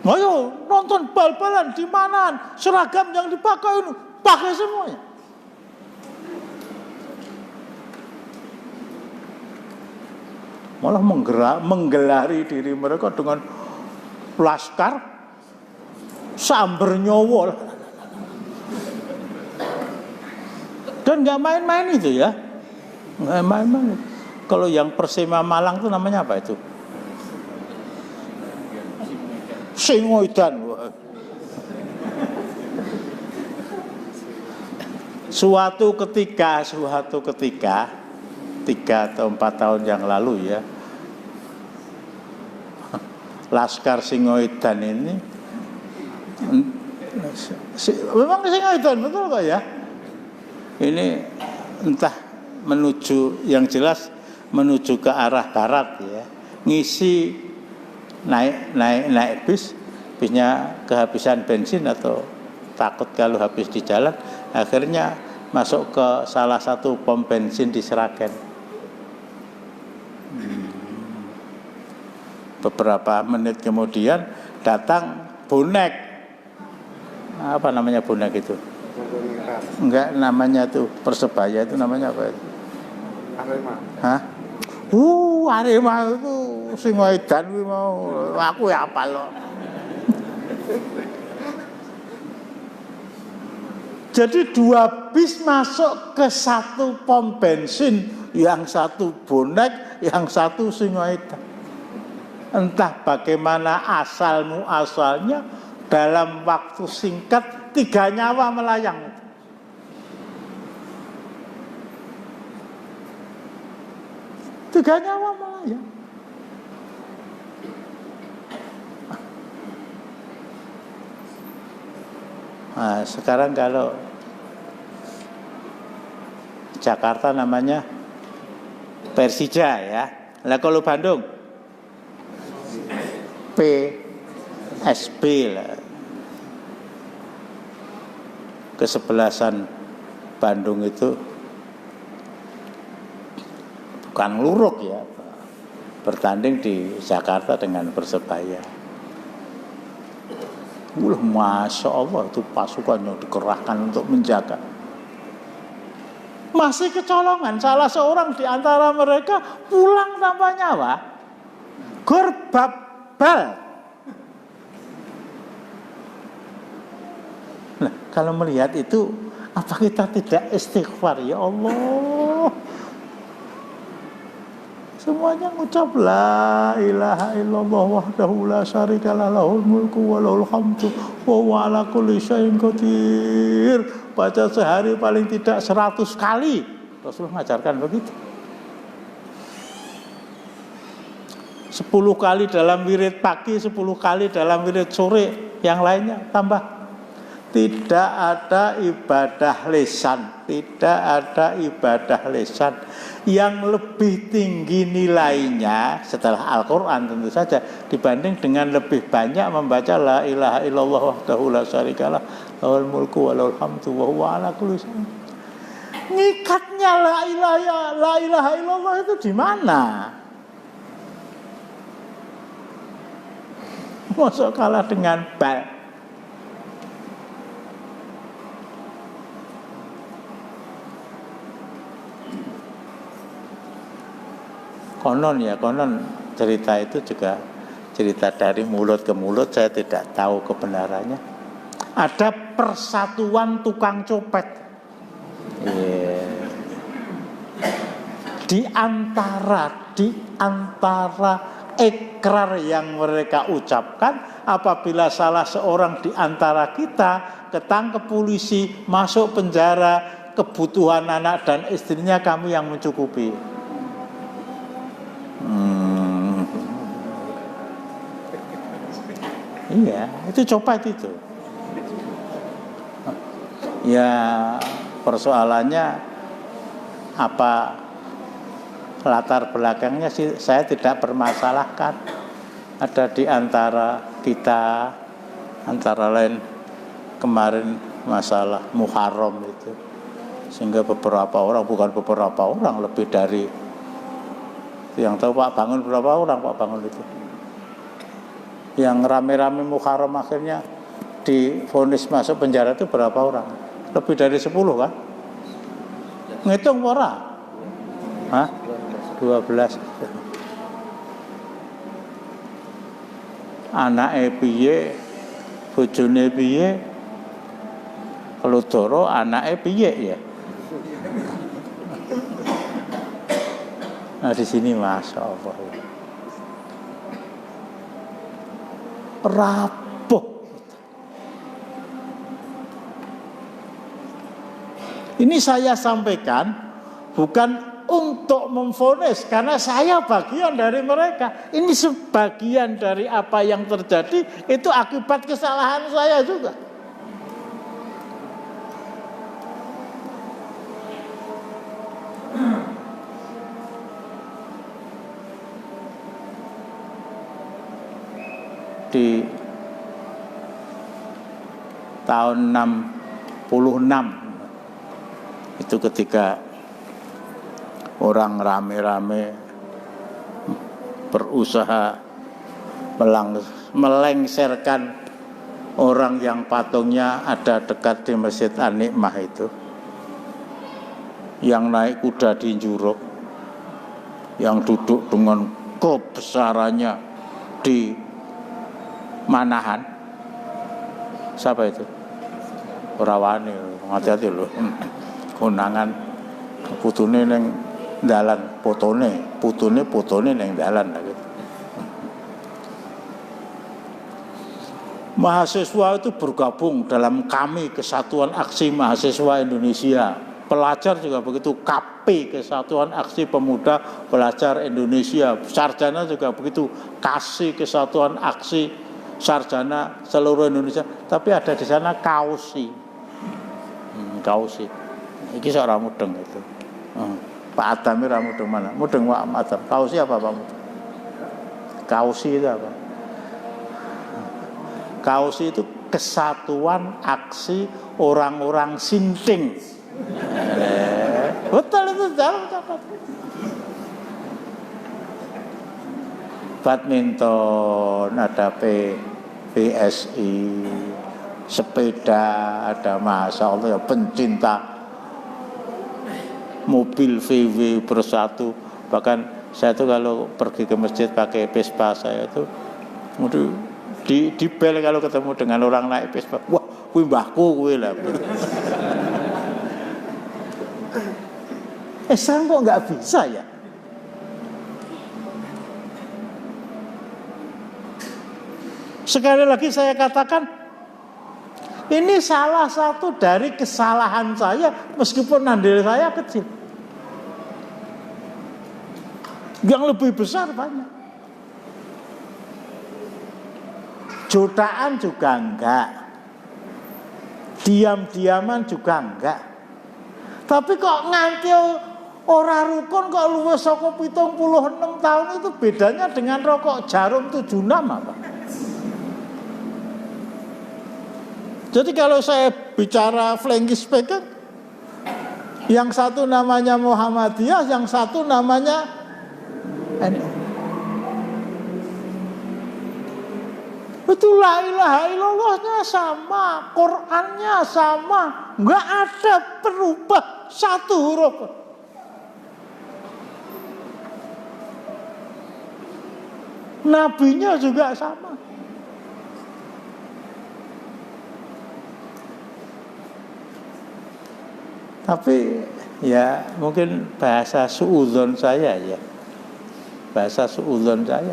Ayo nonton bal-balan di mana, seragam yang dipakai itu pakai semuanya. Malah menggelari diri mereka dengan laskar samber nyowo. Dan nggak main-main itu ya, nggak main-main. Kalau yang Persema Malang itu namanya apa itu? Singoidan. Suatu ketika 3 atau 4 tahun yang lalu ya, Laskar Singoedan ini memang Singoedan betul kok ya. Ini entah menuju, yang jelas menuju ke arah barat ya. Ngisi naik bisnya kehabisan bensin atau takut kalau habis di jalan, akhirnya masuk ke salah satu pom bensin di Sragen. Beberapa menit kemudian datang bonek. Apa namanya bonek itu? Enggak, namanya tuh Persebaya itu namanya apa itu? Arema. Hah? Arema itu Singoedan kuwi mau. Aku ya apa lo. Jadi 2 bis masuk ke 1 pom bensin, yang satu bonek, yang satu Singoedan. Entah bagaimana asal muasalnya, dalam waktu singkat 3 nyawa melayang. Tiga nyawa melayang. Nah, sekarang kalau Jakarta namanya Persija ya. Lah kalau Bandung PSB lah. Kesebelasan Bandung itu bukan ngluruk ya, bertanding di Jakarta dengan Persebaya. Masya Allah, itu pasukan yang dikerahkan untuk menjaga. Masih kecolongan, salah seorang di antara mereka pulang tanpa nyawa. Gor babal. Nah, kalau melihat itu, apa kita tidak istighfar? Ya Allah, semuanya ngucap la ilaha illallah wahdahu la syarikalah lahul mulku wa lahul hamdu wa huwa ala kulli syai'in qadir. Baca sehari paling tidak 100 kali. Rasulullah mengajarkan begitu. 10 kali dalam wirid pagi, 10 kali dalam wirid sore, yang lainnya tambah. Tidak ada ibadah lisan, tidak ada ibadah lisan yang lebih tinggi nilainya setelah Al-Quran tentu saja, dibanding dengan lebih banyak membaca la ilaha illallah wahdahu la syarikalah lahul mulku wa lahul hamdu wa huwa ala kulli syai'in. Ngikatnya la ilaha illallah itu di mana? Masa kalah dengan bal? Konon cerita itu juga cerita dari mulut ke mulut, saya tidak tahu kebenarannya. Ada persatuan tukang copet. Di antara ikrar yang mereka ucapkan, apabila salah seorang di antara kita ketangkep polisi, masuk penjara, kebutuhan anak dan istrinya kami yang mencukupi. Iya, itu copet itu. Ya, persoalannya apa latar belakangnya sih saya tidak permasalahkan. Ada di antara kita, antara lain kemarin masalah Muharram itu, sehingga beberapa orang, bukan beberapa orang, lebih dari, yang tahu Pak Bangun berapa orang Pak Bangun itu, yang rame-rame Muharram akhirnya divonis masuk penjara itu berapa orang? Lebih dari 10 kan? Ngitung ora? Hah? 12. Anake piye? Bojone piye? Keludoro anake piye ya? Nah di sini Masya Allah rapuh. Ini saya sampaikan bukan untuk memvonis, karena saya bagian dari mereka. Ini sebagian dari apa yang terjadi, itu akibat kesalahan saya juga. Di tahun 66 itu ketika orang rame-rame berusaha melengsarkan orang yang patungnya ada dekat di Masjid An-Nikmah itu, yang naik kuda di Njuruk, yang duduk dengan kebesarannya di Manahan. Siapa itu? Rawani, hati-hati loh. Konangan putune neng dalan, putune neng dalan gitu. Mahasiswa itu bergabung dalam kami Kesatuan Aksi Mahasiswa Indonesia. Pelajar juga begitu, KP Kesatuan Aksi Pemuda Pelajar Indonesia. Sarjana juga begitu, KASI Kesatuan Aksi Sarjana seluruh Indonesia. Tapi ada di sana KAUSI. KAUSI. Iki seorang mudeng itu. Pak Adam ini mudeng mana? Mudeng Pak Adam. KAUSI apa Pak Mudeng? KAUSI itu apa? KAUSI itu Kesatuan Aksi Orang-orang Sinting. Betul itu, jangan catat. Badminton, ada PSI, sepeda, ada, masya Allah ya, pencinta mobil VW bersatu. Bahkan saya tuh kalau pergi ke masjid pakai Vespa saya itu di bel kalau ketemu dengan orang naik Vespa, wah kuwi mbahku kuwi lah. Sekarang kok nggak bisa ya? Sekali lagi saya katakan, ini salah satu dari kesalahan saya, meskipun andil saya kecil. Yang lebih besar banyak. Jutaan juga enggak. Diam-diaman juga enggak. Tapi kok nganti ora rukun kok luwih saka 76 tahun, itu bedanya dengan rokok jarum 76 apa? Jadi kalau saya bicara Flankispeken, yang satu namanya Muhammadiyah, yang satu namanya NU. Itu la ilaha illallahnya sama, Qurannya sama, nggak ada berubah satu huruf. Nabinya juga sama. Tapi ya mungkin bahasa suudzon saya ya. Bahasa suudzon saya.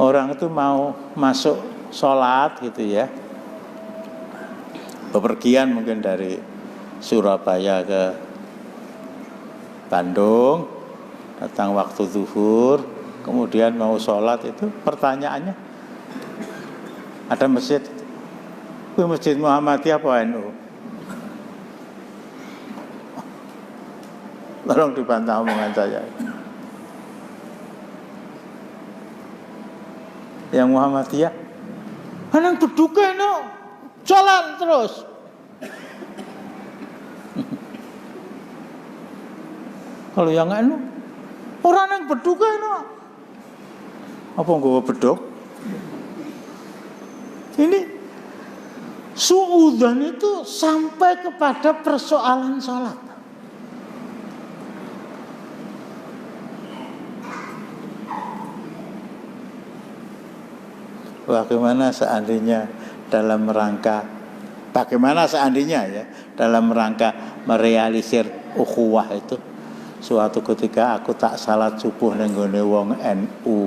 Orang itu mau masuk sholat gitu ya. Bepergian mungkin dari Surabaya ke Bandung, datang waktu zuhur, kemudian mau sholat itu pertanyaannya, ada masjid, itu Masjid Muhammadiyah apa NU? Tolong dibantah omongan saya. Yang Muhammadiyah, anang beduke no, jalan terus. Kalau yang NU, orang yang beduke no, apa nggawa beduk? Ini suudzon itu sampai kepada persoalan salat. Bagaimana seandainya dalam rangka, dalam rangka merealisir ukhuwah itu, suatu ketika aku tak salat subuh ning gone wong NU.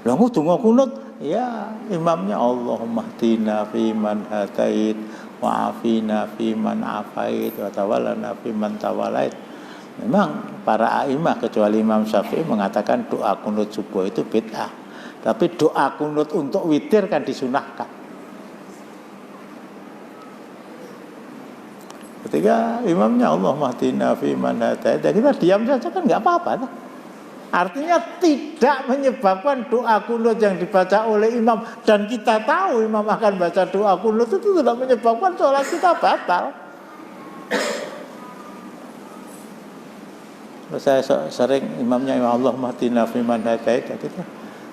Lah donga kunut ya imamnya Allahumma hdina fiman hadait wa afina fiman afait wa tawallana fiman tawallait. Memang para a'imah kecuali Imam Syafi'i mengatakan doa kunut subuh itu bid'ah. Tapi doa kunut untuk witir kan disunahkan. Ketika imamnya Allahumma hdina fiman hadait, ya kita diam saja kan enggak apa-apa. Artinya tidak menyebabkan doa kunut yang dibaca oleh imam dan kita tahu imam akan baca doa kunut itu tidak menyebabkan sholat kita batal. Saya sering imamnya Allahumma hdina fiman hadait, gitu.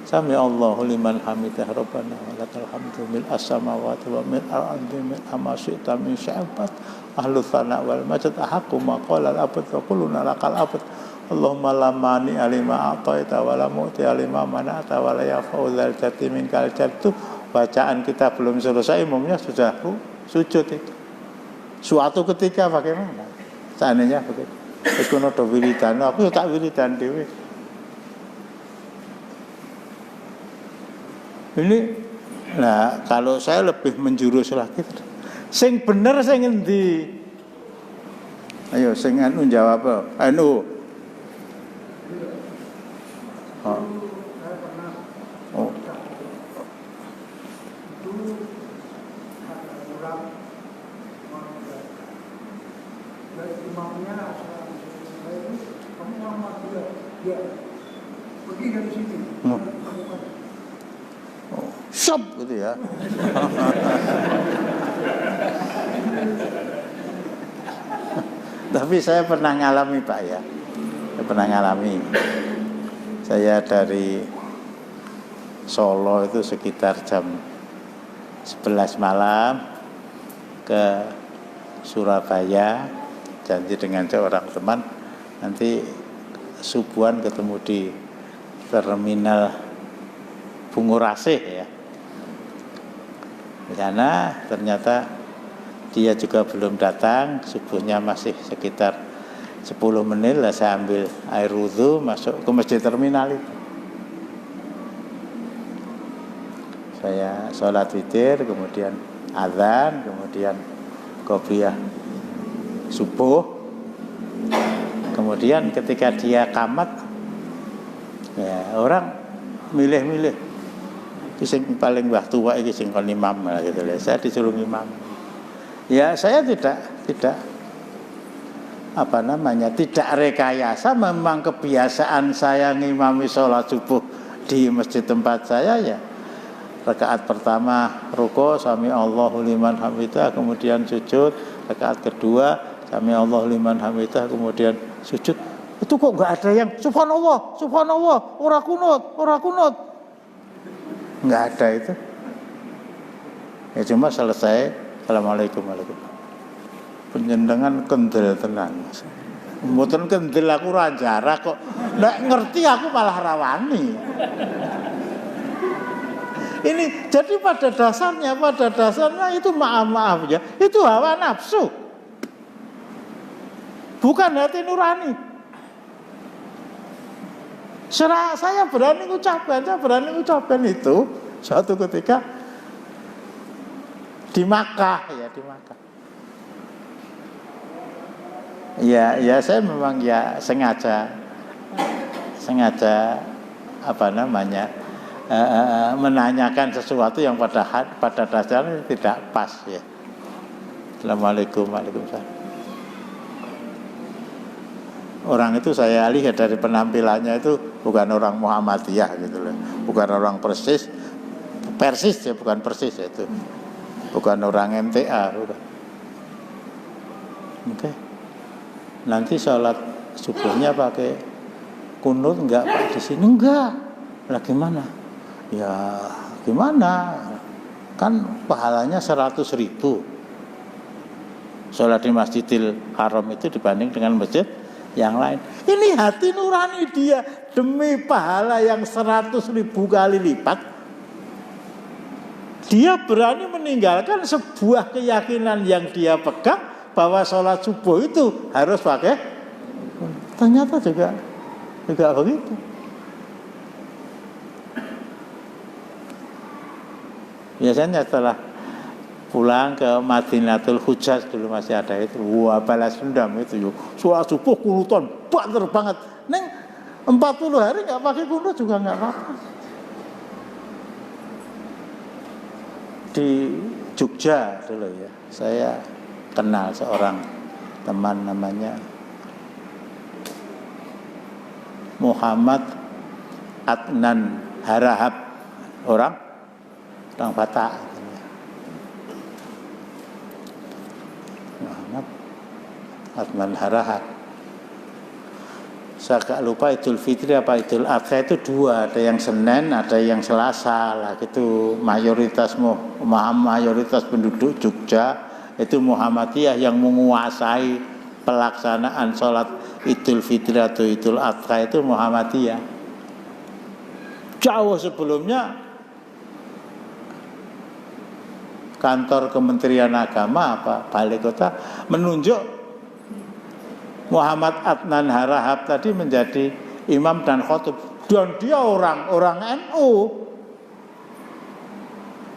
Sami Allahu liman hamidah rabbana wa lakal hamdu mil as-samawati wa mil al-ardi mil ma syi'ta min syai'at ahlu tsana wal majd ahqqu ma qala al-abd wa kulluna lakal abd. Allahumma la mani alima a'taita wa la mu'ti alima mana'ta wa la yafa'u dzal jaddi minkal jaddu. Bacaan kita belum selesai, imamnya sudah sujud itu. Suatu ketika bagaimana? Seandainya begitu. Wis kono do wiridan, aku tak wiridan dhewe. Ini, nah kalau saya lebih menjurus lagi, sing bener sing endi? Ayo sing anu jawab apa? Anu. Oh. Oh. Pergi dari sini. Shop gitu ya. Tapi saya pernah ngalami Pak ya. Saya pernah ngalami. Saya dari Solo itu sekitar jam 11 malam ke Surabaya, janji dengan seorang teman nanti subuhan ketemu di terminal Bungurasih ya. Di sana ternyata dia juga belum datang, subuhnya masih sekitar 10 menit lah saya ambil air wudhu masuk ke masjid terminal itu. Saya sholat witir, kemudian azan, kemudian qobliyah subuh. Kemudian ketika dia qamat, ya orang milih-milih. Sing paling mbah tua iki sing kon imam gitu lho. Saya disuruh imam. Ya saya tidak tidak rekayasa, memang kebiasaan saya ngimami sholat subuh di masjid tempat saya ya. Rakaat pertama ruku sami Allahu liman hamidah, kemudian sujud. Rakaat kedua sami Allahu liman hamidah, kemudian sujud. Itu kok enggak ada yang subhanallah, ora kunut. Enggak ada itu. Ya cuma selesai assalamualaikum warahmatullahi. Penjenengan kendel tenan. Mboten kendel aku ora jarak kok. Nek ngerti aku malah rawani. Ini jadi pada dasarnya itu maaf ya, itu hawa nafsu. Bukan hati nurani. Saya berani ucapkan itu suatu ketika di Makkah. Ya saya memang ya sengaja menanyakan sesuatu yang pada dasarnya tidak pas ya. Assalamualaikum warahmatullahi. Orang itu saya lihat dari penampilannya itu bukan orang Muhammadiyah gitu loh, bukan orang Persis ya, bukan Persis itu, bukan orang MTA, bukan. Oke. Nanti sholat subuhnya pakai kunut enggak Pak di sini? Enggak. Lah gimana? Ya gimana? Kan pahalanya 100.000 sholat di Masjidil Haram itu dibanding dengan masjid yang lain. Ini hati nurani dia, demi pahala yang 100.000 kali lipat, dia berani meninggalkan sebuah keyakinan yang dia pegang bahwa sholat subuh itu harus pakai. Ternyata juga begitu. Biasanya setelah pulang ke Madinatul Hujjaz dulu masih ada itu, wah balas dendam itu yuk. Sholat subuh kunutan banter banget. Neng 40 hari nggak pakai kunut juga nggak apa-apa. Di Jogja dulu ya, saya kenal seorang teman namanya Muhammad Adnan Harahap, orang Batak. Muhammad Adnan Harahap. Saya agak lupa Idul Fitri apa Idul Adha itu dua, ada yang Senin, ada yang Selasa lah gitu. Mayoritas penduduk Jogja itu Muhammadiyah yang menguasai pelaksanaan sholat Idul Fitri atau Idul Adha itu Muhammadiyah. Jauh sebelumnya kantor Kementerian Agama apa Balai Kota menunjuk Muhammad Adnan Harahap tadi menjadi imam dan khotib, dan dia orang NU.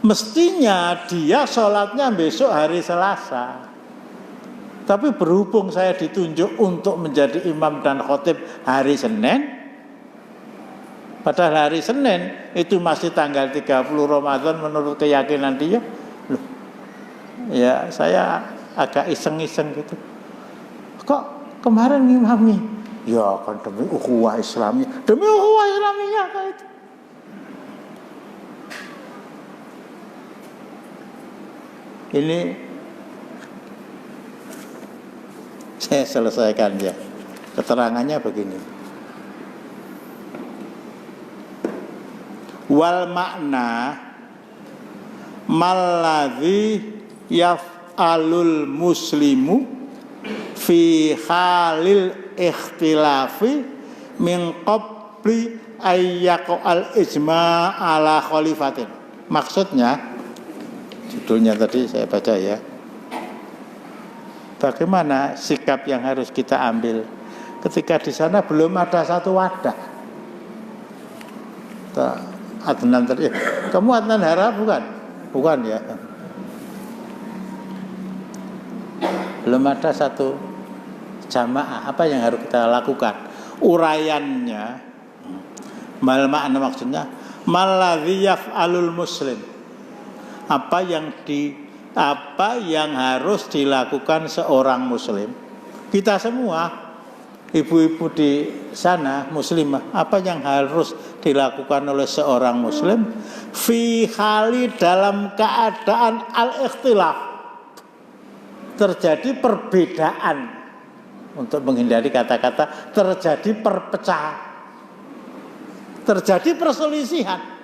Mestinya dia sholatnya besok hari Selasa, tapi berhubung saya ditunjuk untuk menjadi imam dan khotib hari Senin, padahal hari Senin itu masih tanggal 30 Ramadan menurut keyakinan dia. Loh, ya saya agak iseng-iseng gitu. Kok kemarin ngimami? Ya kan demi ukhuwah Islamnya. Demi ukhuwah Islamnya kayak itu. Ini saya selesaikan ya. Keterangannya begini. Wal makna malladzi yaf'alul muslimu fi halil ikhtilafi min qabli ayyaqal ijma' ala khalifatin. Maksudnya judulnya tadi saya baca ya. Bagaimana sikap yang harus kita ambil ketika di sana belum ada satu wadah. Adnan tadi, kamu Adnan Hara bukan? Bukan ya. Belum ada satu jamaah. Apa yang harus kita lakukan? Uraiannya, mal makna maksudnya malladzi yaf'alul muslim. Apa yang harus dilakukan seorang muslim? Kita semua, ibu-ibu di sana muslimah, apa yang harus dilakukan oleh seorang muslim? Fi hali dalam keadaan al-ikhtilaf, terjadi perbedaan, untuk menghindari kata-kata terjadi perpecahan, terjadi perselisihan.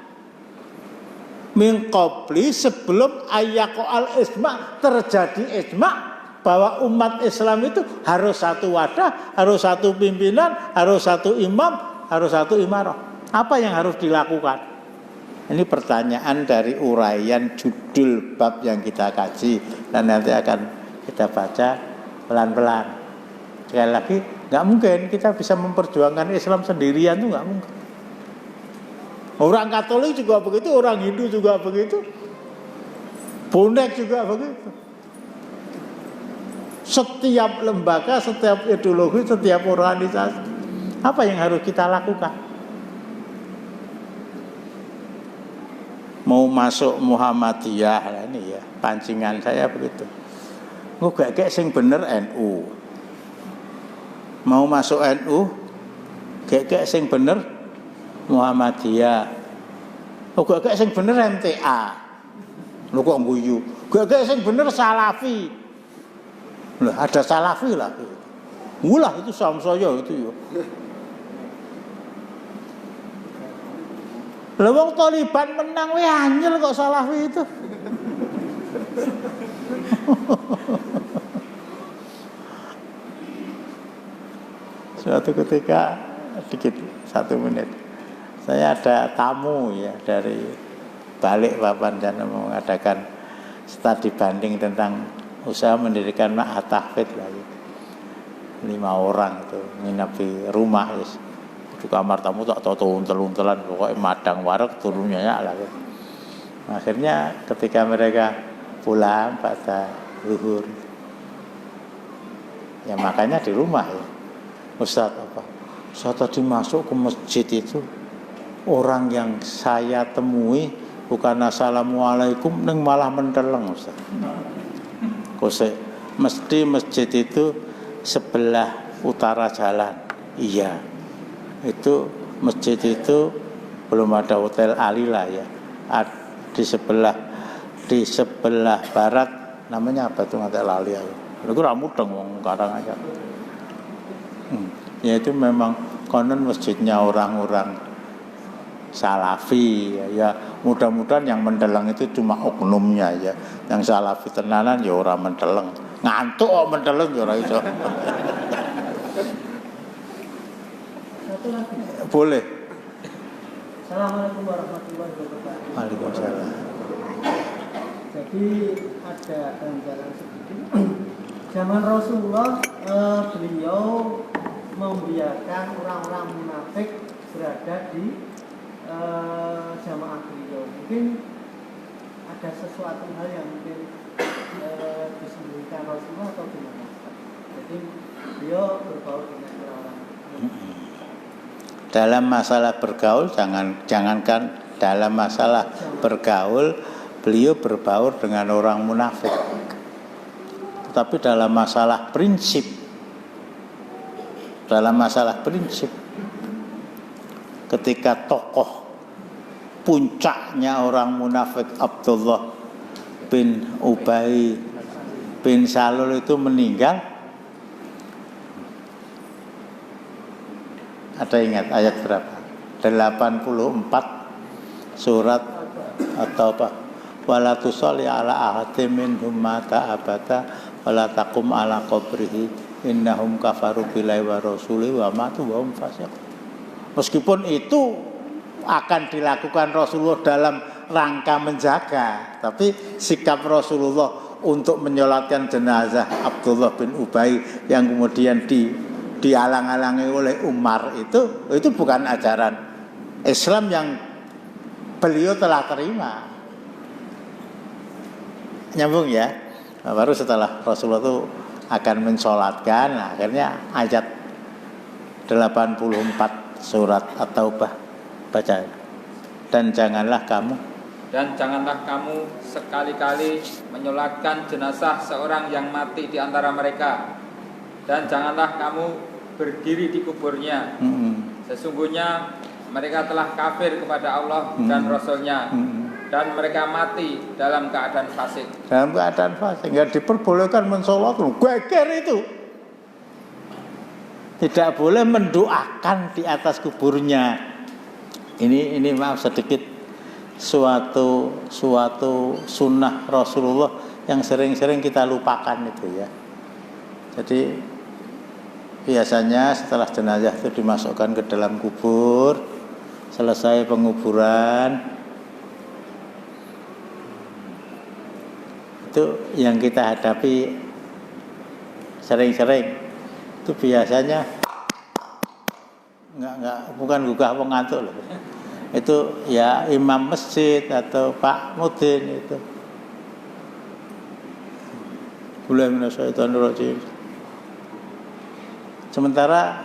Min qabli, sebelum ayyaqal ijma', terjadi ijma' bahwa umat Islam itu harus satu wadah, harus satu pimpinan, harus satu imam, harus satu imarah. Apa yang harus dilakukan? Ini pertanyaan dari uraian judul bab yang kita kaji, dan nanti akan kita baca pelan-pelan. Sekali lagi, nggak mungkin kita bisa memperjuangkan Islam sendirian, itu nggak mungkin. Orang Katolik juga begitu, orang Hindu juga begitu, bonek juga begitu. Setiap lembaga, setiap ideologi, setiap organisasi, apa yang harus kita lakukan? Mau masuk Muhammadiyah ini ya, pancingan saya begitu. Ngugek sing bener NU. Mau masuk NU, gek sing bener Muhammadiyah. Gek sing bener MTA. Lho kok guyu. Gek sing bener Salafi. Loh, ada Salafi lagi. Mulah itu samsaya itu ya. Lah wong Taliban menang wae anyel kok Salafi itu. Suatu ketika, dikit 1 menit, saya ada tamu ya dari Balikpapan dan mengadakan studi banding tentang usaha mendirikan ma'had tahfidz lagi. 5 orang itu nginap di rumah ya. Di kamar tamu tak tahu untel-untelan, pokoknya madang wareg turunnya ya lah. Akhirnya ketika mereka pulang pada zuhur, ya makanya di rumah ya, Ustaz tadi masuk ke masjid itu orang yang saya temui bukan assalamualaikum, neng malah menteleng Ustaz. Kose mesti masjid itu sebelah utara jalan. Iya. Itu masjid itu belum ada hotel Alila ya. Di sebelah barat namanya apa tuh hotel Alila. Itu ramudeng wong Karang aja. Ya itu memang konon masjidnya orang-orang Salafi ya. Mudah-mudahan yang mendeleng itu cuma oknumnya ya. Yang Salafi tenanan ya orang mendeleng. Ngantuk kok mendeleng ya ora iso. Satu lagi. Boleh. Assalamualaikum warahmatullahi wabarakatuh. Waalaikumsalam. Jadi ada ganjalan sedikit. Zaman Rasulullah beliau membiarkan orang-orang munafik berada di jamaah beliau. Mungkin ada sesuatu hal yang mungkin disembunyikan Rasulullah atau gimana? Jadi beliau berbaur dengan orang-orang. Dalam masalah bergaul jangankan dalam masalah bergaul beliau berbaur dengan orang munafik. Tapi dalam masalah prinsip ketika tokoh puncaknya orang munafik Abdullah bin Ubay bin Salul itu meninggal, ada ingat ayat berapa? 84 surat atau apa? Wala tusalli ala ahadin minhum mata abada wala taqum ala qabrihi innahum kafaru billahi wa rasuli wa matu wa hum fasiqun. Meskipun itu akan dilakukan Rasulullah dalam rangka menjaga, tapi sikap Rasulullah untuk menyolatkan jenazah Abdullah bin Ubay yang kemudian dihalang-halangi oleh Umar itu bukan ajaran Islam yang beliau telah terima. Nyambung ya. Nah, baru setelah Rasulullah itu akan mensolatkan, nah, akhirnya ayat 84 surat At-Taubah baca. Dan janganlah kamu sekali-kali menyolatkan jenazah seorang yang mati di antara mereka, dan janganlah kamu berdiri di kuburnya. Sesungguhnya mereka telah kafir kepada Allah dan Rasulnya, dan mereka mati dalam keadaan fasik. Nggak diperbolehkan mensolat, geger itu. Tidak boleh mendoakan di atas kuburnya. Ini maaf sedikit suatu sunnah Rasulullah yang sering-sering kita lupakan itu ya. Jadi biasanya setelah jenazah itu dimasukkan ke dalam kubur, selesai penguburan, itu yang kita hadapi sering-sering itu biasanya bukan gugah wong ngantuk loh. Itu ya imam masjid atau Pak Mudin itu. Mulai minasyaitonir rajim. Sementara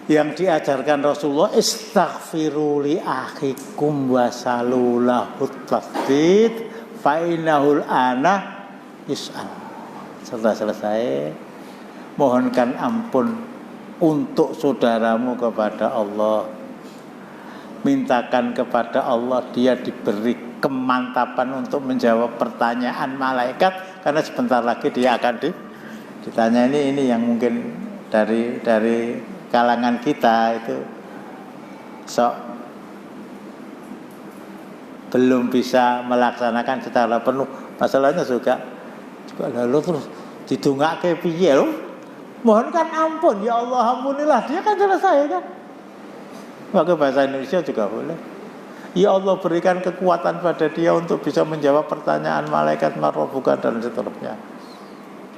yang diajarkan Rasulullah istaghfiru li akhikum wasalu lahu tasdid fa innahul ana yus'al. Setelah selesai, mohonkan ampun untuk saudaramu kepada Allah. Mintakan kepada Allah dia diberi kemantapan untuk menjawab pertanyaan malaikat, karena sebentar lagi dia akan ditanya. Ini yang mungkin dari kalangan kita itu belum bisa melaksanakan secara penuh. Masalahnya juga lalu terus didongake piye lho? Mohonkan ampun ya Allah, ampunilah dia, kan selesai kan. Pakai bahasa Indonesia juga boleh. Ya Allah, berikan kekuatan pada dia untuk bisa menjawab pertanyaan malaikat marrobuka dan seterusnya.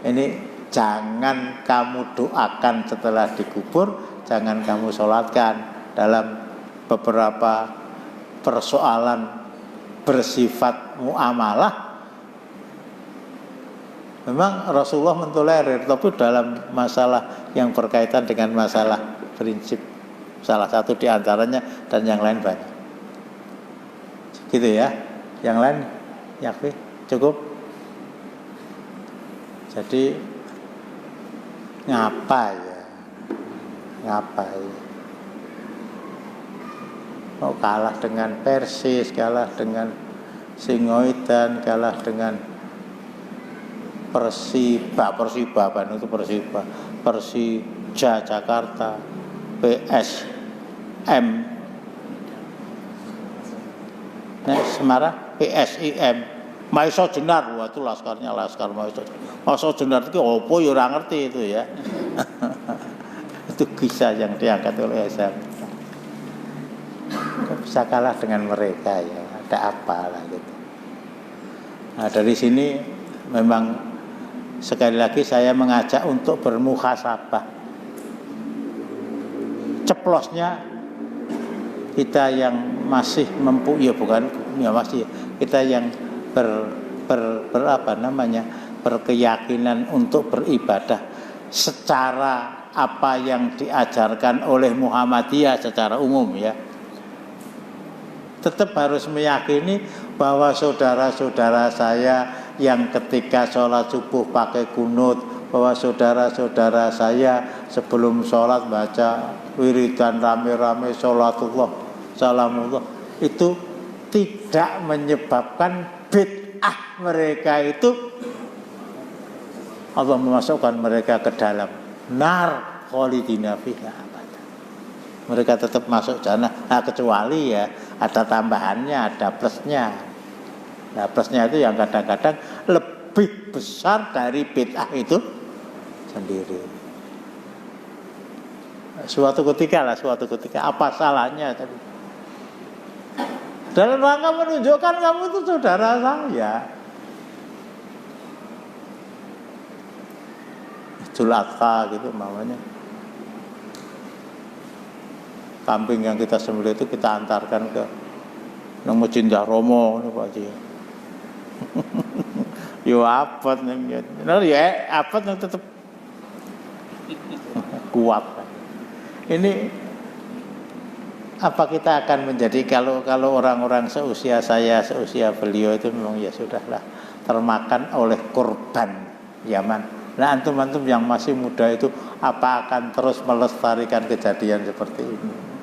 Ini jangan kamu doakan setelah dikubur, jangan kamu sholatkan. Dalam beberapa persoalan bersifat muamalah, memang Rasulullah mentolerir, tapi dalam masalah yang berkaitan dengan masalah prinsip, salah satu di antaranya, dan yang lain banyak. Gitu ya. Yang lain yakfi, cukup. Jadi ngapain? Mau kalah dengan Persis, kalah dengan Singoedan, kalah dengan Persija Jakarta, PSM, Semarang, PSIM, Maiso Jenar, wah itu laskarnya Laskar Maiso Jenar itu opo ya ora ngerti itu ya. Itu kisah yang diangkat oleh SM. Bisa kalah dengan mereka ya, ada apa lah gitu. Nah dari sini memang sekali lagi saya mengajak untuk bermuhasabah. Ceplosnya kita yang masih kita yang berkeyakinan untuk beribadah secara apa yang diajarkan oleh Muhammadiyah secara umum ya. Tetap harus meyakini bahwa saudara-saudara saya yang ketika sholat subuh pakai kunut, bahwa saudara-saudara saya sebelum sholat baca wiridan rame-rame sholatullah, salamullah, itu tidak menyebabkan bid'ah mereka itu Allah memasukkan mereka ke dalam nar khalidina fiha. Mereka tetap masuk jannah, kecuali ya ada tambahannya, ada plusnya. Nah plusnya itu yang kadang-kadang lebih besar dari bid'ah itu sendiri. Suatu ketika apa salahnya tadi? Dalam rangka menunjukkan kamu itu saudara saya. Idul Adha gitu namanya. Kambing yang kita sembelih itu kita antarkan ke nang Masjid Romo niku Pak Ji. Yo apot nang ya apot nang tetep kuat. Ini apa kita akan menjadi kalau orang-orang seusia saya, seusia beliau itu memang ya sudahlah termakan oleh korban zaman. Nah antum-antum yang masih muda itu apa akan terus melestarikan kejadian seperti ini?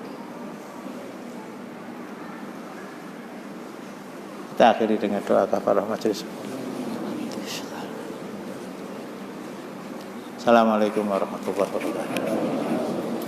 Kita akhiri dengan doa kafarah majelis. Assalamualaikum warahmatullahi wabarakatuh.